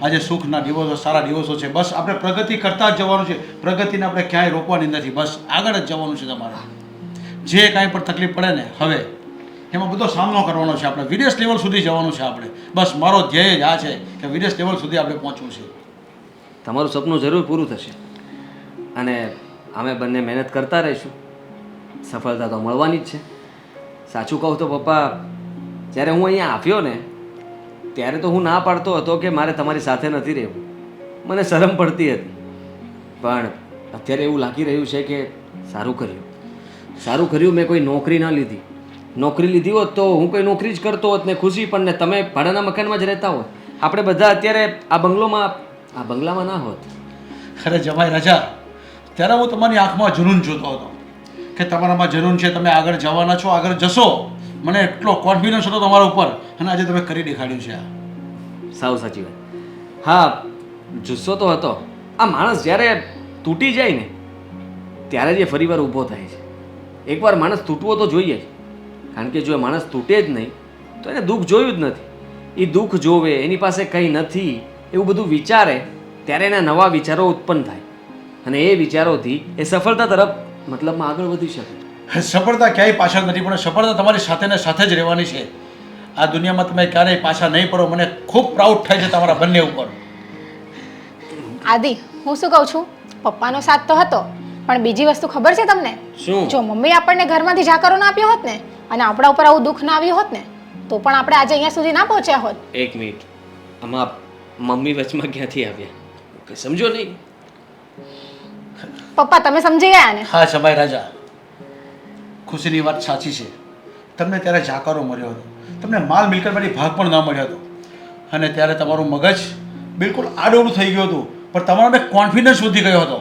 આજે સુખના દિવસો, સારા દિવસો છે. બસ આપણે પ્રગતિ કરતા જ જવાનું છે. પ્રગતિને આપણે ક્યાંય રોકવાની નથી, બસ આગળ જ જવાનું છે તમારે. જે કાંઈ પણ તકલીફ પડે ને હવે એમાં બધો સામનો કરવાનો છે. આપણે વિદેશ લેવલ સુધી જવાનું છે આપણે. બસ મારો ધ્યેય જ આ છે કે વિદેશ લેવલ સુધી આપણે પહોંચવું છે. તમારું સપનું જરૂર પૂરું થશે અને અમે બંને મહેનત કરતા રહીશું. સફળતા તો મળવાની જ છે. સાચું કહું તો પપ્પા, જ્યારે હું અહીંયા આવ્યો ને ત્યારે તો હું ના પાડતો હતો કે મારે તમારી સાથે નથી રહેવું. મને શરમ પડતી હતી. પણ અત્યારે એવું લાગી રહ્યું છે કે સારું કર્યું મેં કોઈ નોકરી ન લીધી. નોકરી લીધી હોત તો હું કોઈ નોકરી જ કરતો હોત ને ખુશી પણ ને તમે ભાડાના મકાનમાં જ રહેતા હોત. આપણે બધા અત્યારે આ બંગલામાં ના હોત. અરે જમાઈ રાજા, ત્યારે હું તમારી આંખમાં જનૂન જોતો હતો કે તમારામાં જનૂન છે, તમે આગળ જવાના છો, આગળ જશો. મને એટલો કોન્ફિડન્સ હતો તમારા ઉપર અને આજે તમે કરી દેખાડ્યું છે આ. સાવ સાચી વાત. હા, જુસ્સો તો હતો. આ માણસ જ્યારે તૂટી જાય ને ત્યારે જ એ ફરીવાર ઊભો થાય છે. એકવાર માણસ તૂટવો તો જોઈએ જ. કારણ કે જો એ માણસ તૂટે જ નહીં તો એને દુઃખ જોયું જ નથી. એ દુઃખ જોવે, એની પાસે કંઈ નથી એવું બધું વિચારે ત્યારે એના નવા વિચારો ઉત્પન્ન થાય અને એ વિચારોથી એ સફળતા તરફ મતલબમાં આગળ વધી શકે. સફળતા ક્યાંય પાછળ નથી, પણ સફળતા તમારી સાથે ને સાથે જ રહેવાની છે. આ દુનિયામાં તમે ક્યારેય પાછા નહીં પડો. મને ખૂબ પ્રાઉડ થાય છે તમારા બંને ઉપર. આદિ, હું શું કહું છું, પપ્પાનો સાથ તો હતો પણ બીજી વસ્તુ ખબર છે તમને? શું? જો મમ્મી આપણને ઘરમાંથી જાકારો ના આપ્યો હોત ને અને આપણા ઉપર આવું દુઃખ ના આવ્યું હોત ને તો પણ આપણે આજે અહીંયા સુધી ના પહોંચ્યા હોત. એક મિનિટ, આમાં મમ્મી વચમાં ક્યાંથી આવ્યા? કંઈ સમજો નહીં. પપ્પા તમે સમજી ગયા ને? હા જમાઈ રાજા, ખુશીની વાત સાચી છે. તમને ત્યારે જાકારો મળ્યો હતો, તમને માલ મિલકતમાંથી ભાગ પણ ન મળ્યો હતો અને ત્યારે તમારું મગજ બિલકુલ આડોળું થઈ ગયું હતું. પણ તમારો કોન્ફિડન્સ વધી ગયો હતો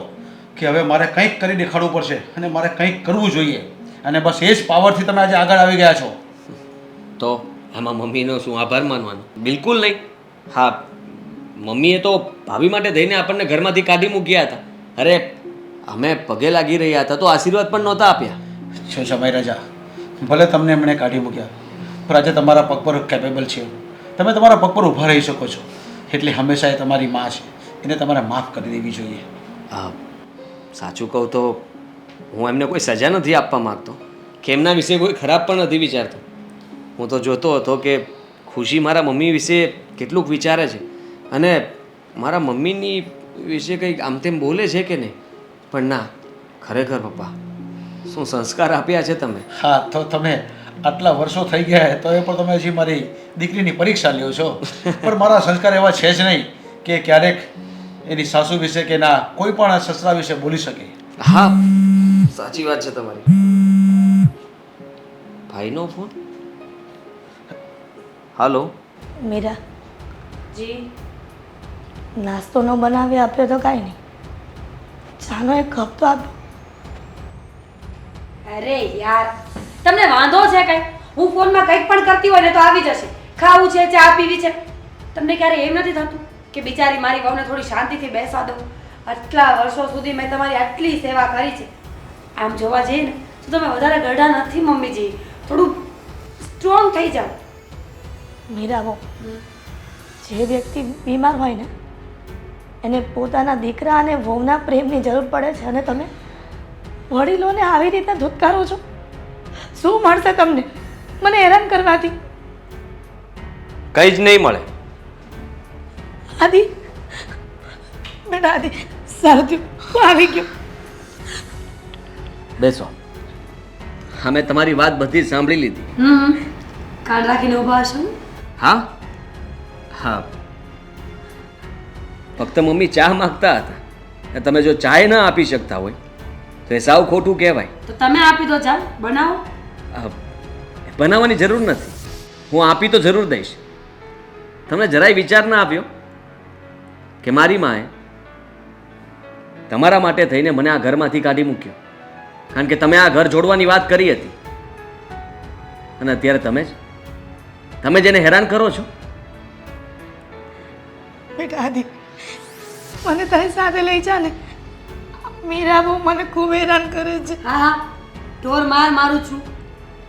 કે હવે મારે કંઈક કરી દેખાડવું પડશે અને મારે કંઈક કરવું જોઈએ. અને બસ એ જ પાવરથી તમે આજે આગળ આવી ગયા છો. તો આમાં મમ્મીનો શું આભાર માનવાનો? બિલકુલ નહીં. હા, મમ્મીએ તો ભાભી માટે થઈને આપણને ઘરમાંથી કાઢી મૂક્યા હતા. અરે અમે પગે લાગી રહ્યા હતા તો આશીર્વાદ પણ નહોતા આપ્યા. છો જમાઈ રાજા, ભલે તમને એમણે કાઢી મૂક્યા પણ આજે તમારા પગ પર કેપેબલ છે. તમે તમારા પગ પર ઊભા રહી શકો છો. એટલે હંમેશા એ તમારી માં છે, એને તમારે માફ કરી દેવી જોઈએ. હા, સાચું કહું તો હું એમને કોઈ સજા નથી આપવા માગતો કે એમના વિશે કોઈ ખરાબ પણ નથી વિચારતો. હું તો જોતો હતો કે ખુશી મારા મમ્મી વિશે કેટલુંક વિચારે છે અને મારા મમ્મીની વિશે કંઈક આમ તેમ બોલે છે કે નહીં. પણ ના, ખરેખર પપ્પા શું સંસ્કાર આપ્યા છે તમે. હા, તો તમે આટલા વર્ષો થઈ ગયા તો એ પણ તમે હજી મારી દીકરીની પરીક્ષા લ્યો છો. પણ મારા સંસ્કાર એવા છે જ નહીં કે ક્યારેક એની સાસુ વિશે કે ના કોઈ પણ સસરા વિશે બોલી શકે. હા, સાચી વાત છે તમારી. ભાઈનો ફોન. હાલો. મીરા, જી. નાસ્તો ન બનાવી આપ્યો તો કાંઈ નહીં, ચાનો એક કપ તો આપ્યો. અરે યાર, તમને વાંધો છે કઈ? હું ફોનમાં કંઈક પણ કરતી હોય ને તો આવી જશે. ખાવું છે, ચા પીવી છે, તમને ક્યારે એમ નથી થતું કે બિચારી મારી વહુને થોડી શાંતિથી બેસવા દઉં? આટલા વર્ષો સુધી મેં તમારી આટલી સેવા કરી છે. આમ જોવા જઈએ ને તો તમે વધારે ગઢા નથી મમ્મીજી. થોડું સ્ટ્રોંગ થઈ જાઓ. મીરા બહુ, જે વ્યક્તિ બીમાર હોય ને એને પોતાના દીકરા અને વહુના પ્રેમની જરૂર પડે છે અને તમે વડીલોને આવી રીતે ધુતકારો છો. શું મળશે તમને મને હેરાન કરવાથી? કંઈ જ નહીં મળે. આદિ, બેટા આદિ, સારું થયું હું આવી ગયો. બેસો. અમે તમારી વાત બધી જ સાંભળી લીધી. કાન રાખીને ઊભા હશો ને? હા હા, ફક્ત મમ્મી ચા માંગતા હતા. અને તમે જો ચાય ના આપી શકતા હોય તો એ સાવ ખોટું કહેવાય. તો તમે આપી દો, ચા બનાવો. બનાવવાની જરૂર નથી, હું આપી તો જરૂર દઈશ. તમને જરાય વિચાર ના આવ્યો કે મારી માએ તમારા માટે થઈને મને આ ઘરમાંથી કાઢી મૂક્યો કારણ કે તમે આ ઘર છોડવાની વાત કરી હતી અને અત્યારે તમે જેને હેરાન કરો છો. બેટા આદિ, મને તારી સાથે લઈ જા ને. મીરા બહુ મને ખૂબ હેરાન કરે છે. હા હા, ઢોર મારું છું,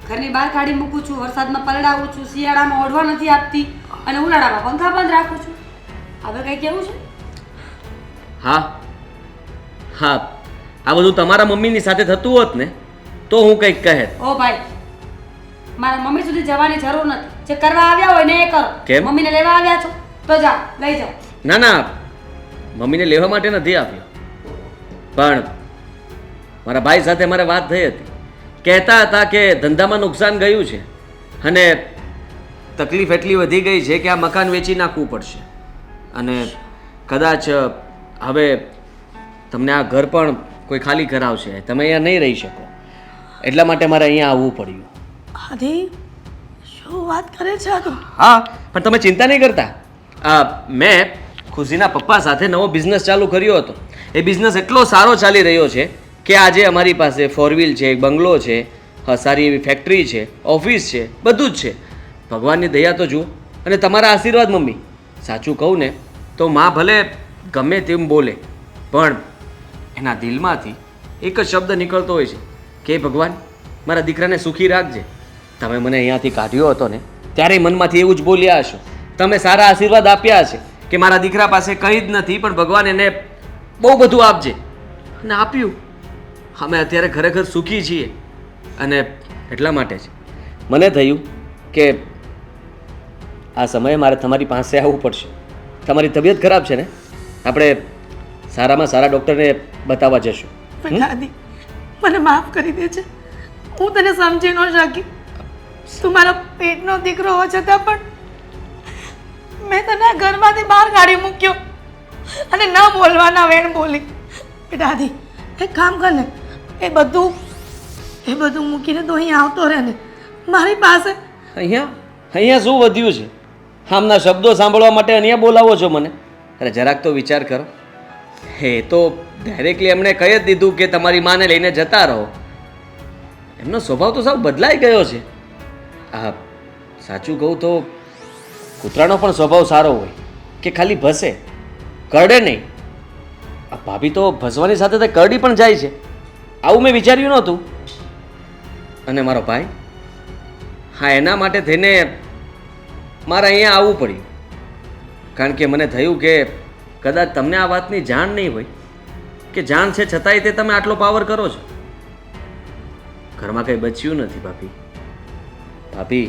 ઘરની બહાર કાઢી મૂકું છું, વરસાદમાં પલડાવું છું, શિયાળામાં ઓઢવા નથી આપતી અને ઉનાળામાં પંખા બંધ રાખું છું. હવે કંઈ કેવું છે? હા હા, આ બધું તમારા મમ્મીની સાથે થતું હોત ને તો હું કંઈક કહે. ઓ ભાઈ, મારા મમ્મી સુધી જવાની જરૂર નથી. જે કરવા આવ્યા હોય ને એ કરો. કેમ? મમ્મીને લેવા આવ્યા છો તો જાઓ, લઈ જાઓ. ના ના, મમ્મીને લેવા માટે નથી આપ્યો, પણ મારા ભાઈ સાથે મારે વાત થઈ હતી. કહેતા હતા કે ધંધામાં નુકસાન ગયું છે અને તકલીફ એટલી વધી ગઈ છે કે આ મકાન વેચી નાખવું પડશે અને કદાચ હવે તમને આ ઘર પણ કોઈ ખાલી કરાવશે, તમે અહીંયા નહીં રહી શકો, એટલા માટે મારે અહીંયા આવવું પડ્યું. આદિ શું વાત કરે છે આ તું? હા, પણ તમે ચિંતા નહીં કરતા. મેં ખુશીના પપ્પા સાથે નવો બિઝનેસ ચાલુ કર્યો હતો. એ બિઝનેસ એટલો સારો ચાલી રહ્યો છે કે આજે અમારી પાસે 4 વ્હીલ છે, બંગલો છે, સારી એવી ફેક્ટરી છે, ઓફિસ છે, બધું જ છે. ભગવાનની દયા તો જુઓ અને તમારા આશીર્વાદ મમ્મી. સાચું કહું ને તો માં ભલે ગમે તેમ બોલે પણ એના દિલમાંથી એક જ શબ્દ નીકળતો હોય છે કે ભગવાન મારા દીકરાને સુખી રાખજે. તમે મને અહીંયાથી કાઢ્યો હતો ને ત્યારે મનમાંથી એવું જ બોલ્યા હશો. તમે સારા આશીર્વાદ આપ્યા હશે કે મારા દીકરા પાસે કંઈ જ નથી પણ ભગવાન એને બહુ બધું આપજે, અને આપ્યું. અમે અત્યારે ખરેખર સુખી છીએ અને એટલા માટે જ મને થયું કે આ સમયે મારે તમારી પાસે આવવું પડશે. તમારી તબિયત ખરાબ છે ને, આપણે સારામાં સારા ડૉક્ટરને બતાવવા જશું. આદિ મને માફ કરી દે છે, હું તને સમજી ન શકી. તું મારો પેટનો દીકરો હોવા છતાં પણ મેં તને આ ઘરમાંથી બહાર કાઢી મૂક્યો અને ન બોલવાના વેણ બોલી. બેટા આદિ એક કામ કર ને, એ બધું મૂકીને તો અહીંયા આવતો રહે ને મારી પાસે. અહીંયા શું વધ્યું છે? આમના શબ્દો સાંભળવા માટે અહીંયા બોલાવો છો મને? અરે જરાક તો વિચાર કરો. એ તો ડાયરેક્ટલી એમણે કહી જ દીધું કે તમારી માને લઈને જતા રહો. એમનો સ્વભાવ તો સાવ બદલાઈ ગયો છે. આ સાચું કહું તો કૂતરાનો પણ સ્વભાવ સારો હોય કે ખાલી ભસે, કરડે નહીં. આ ભાભી તો ભસવાની સાથે તે કરડી પણ જાય છે. આવું મેં વિચાર્યું નહોતું. અને મારો ભાઈ, હા, એના માટે થઈને મારે અહીંયા આવવું પડ્યું, કારણ કે મને થયું કે કદાચ તમને આ વાતની જાણ નહીં હોય કે જાણ છે છતાંય તે તમે આટલો પાવર કરો છો. ઘરમાં કંઈ બચ્યું નથી ભાભી.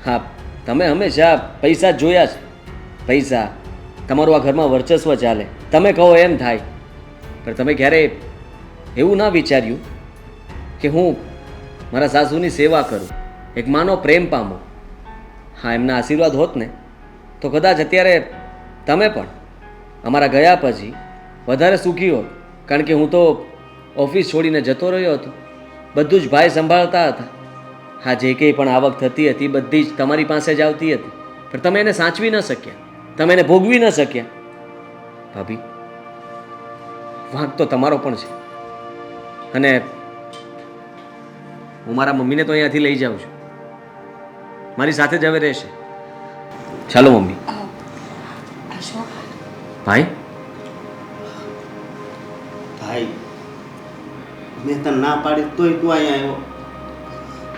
હા, તમે હંમેશા પૈસા જ જોયા છે. પૈસા, તમારું આ ઘરમાં વર્ચસ્વ ચાલે, તમે કહો એમ થાય. પણ તમે ક્યારેય એવું ના વિચાર્યું કે હું મારા સાસુની સેવા કરું, એક માનો પ્રેમ પામું. હા, એમના આશીર્વાદ હોત ને તો કદાચ અત્યારે તમે પણ અમારા ગયા પછી વધારે સુખી હોત, કારણ કે હું તો ઓફિસ છોડીને જતો રહ્યો હતો. બધું જ ભાઈ સંભાળતા હતા. હા, જે કંઈ પણ આવક થતી હતી બધી જ તમારી પાસે જ આવતી હતી, પણ તમે એને સાચવી ન શક્યા, તમે એને ભોગવી ન શક્યા. ભાભી, વાંક તો તમારો પણ છે. અને હું મારા મમ્મીને તો અહીંયાથી લઈ જાઉં છું, મારી સાથે જ હવે રહેશે. ચાલો મમ્મી. ભાઈ, મેં તને ના પાડી તોય તું અહીંયા આવ્યો.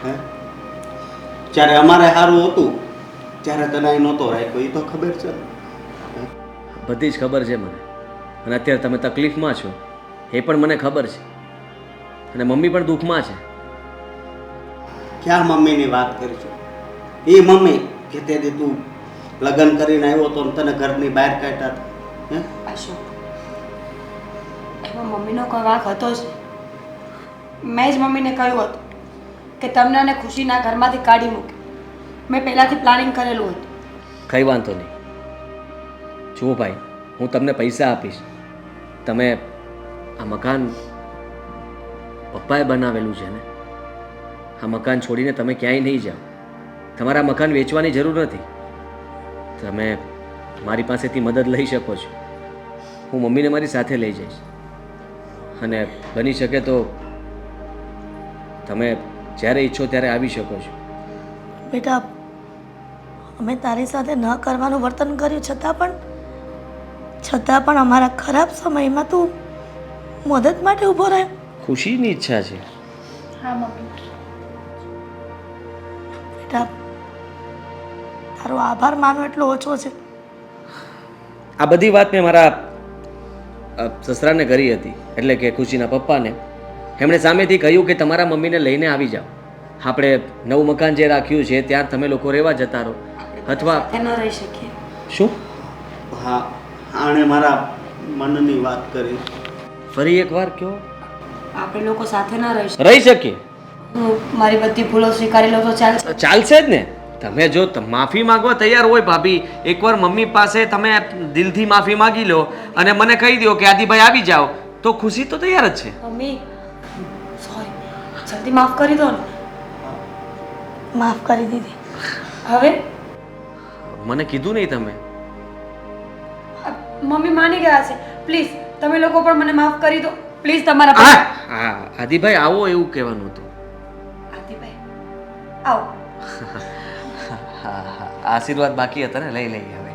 હે, જ્યારે અમારે સારું હતું ત્યારે તને અહીં નહોતો રાખ્યો, એ તો ખબર છે. બધી જ ખબર છે મને. અને અત્યારે તમે તકલીફમાં છો એ પણ મને ખબર છે. અને મમ્મી પણ દુઃખમાં છે. ક્યાં મમ્મીની વાત કરીશું? એ મમ્મી કે તે તું લગ્ન કરીને આવ્યો તો ને તને ઘરની બહાર કાઢ્યા હતા. હે અશોક, એમાં મમ્મીનો કોઈ વાંક હતો જ. મેં જ મમ્મીને કહ્યું હતું કે તમને અને ખુશીના ઘરમાંથી કાઢી મૂકે. મેં પહેલાંથી પ્લાનિંગ કરેલું હતું. કંઈ વાંધો નહીં. જુઓ ભાઈ, હું તમને પૈસા આપીશ, તમે આ મકાન પપ્પાએ બનાવેલું છે ને, આ મકાન છોડીને તમે ક્યાંય નહીં જાઓ. તમારા મકાન વેચવાની જરૂર નથી. તમે મારી પાસેથી મદદ લઈ શકો છો. હું મમ્મીને મારી સાથે લઈ જઈશ અને બની શકે તો તમે જ્યારે ઈચ્છો ત્યારે આવી શકો છો. બેટા, અમે તારી સાથે ન કરવાનું વર્તન કર્યું છતાં પણ અમારા ખરાબ સમયમાં તું મદદ માટે ઊભો રહ્યો. ખુશીની ઈચ્છા છે. હા મમ્મી. બેટા, તારો આભાર માનો એટલો ઓછો છે. આ બધી વાત મેં મારા સસરાને કરી હતી, એટલે કે ખુશીના પપ્પાને. એમણે સામેથી કહ્યું કે તમારા મમ્મીને લઈને આવી જાઓ, આપણે નવું મકાન જે રાખ્યું છે ત્યાં તમે લોકો રહેવા જતા રહો, અથવા ન રહી શકીએ. શું? હા, આણે મારા મનની વાત કરી. ફરી એકવાર કહો. આપણે લોકો સાથે ના રહી શકીએ. રહી શકીએ. હું મારી બધી ભૂલો સ્વીકારી લઉં તો ચાલશે. ચાલશે જ ને. તમે જો માફી માંગવા તૈયાર હોય ભાભી, એકવાર મમ્મી પાસે તમે દિલથી માફી માંગી લો અને મને કહી દો કે આદિભાઈ આવી જાઓ, તો ખુશી તો તૈયાર જ છે. મમ્મી સોરી, જલ્દી માફ કરી દો ને. માફ કરી દીધી. હવે મને કીધું નહીં તમે. મમ્મી માની ગયા છે. પ્લીઝ તમે લોકો પણ મને માફ કરી દો પ્લીઝ. તમારા હા પપ્પા- હા આદિભાઈ આવો એવું કહેવાનું હતું. આદિભાઈ આવો. હા હા આશીર્વાદ બાકી હતા ને, લઈ લઈએ હવે.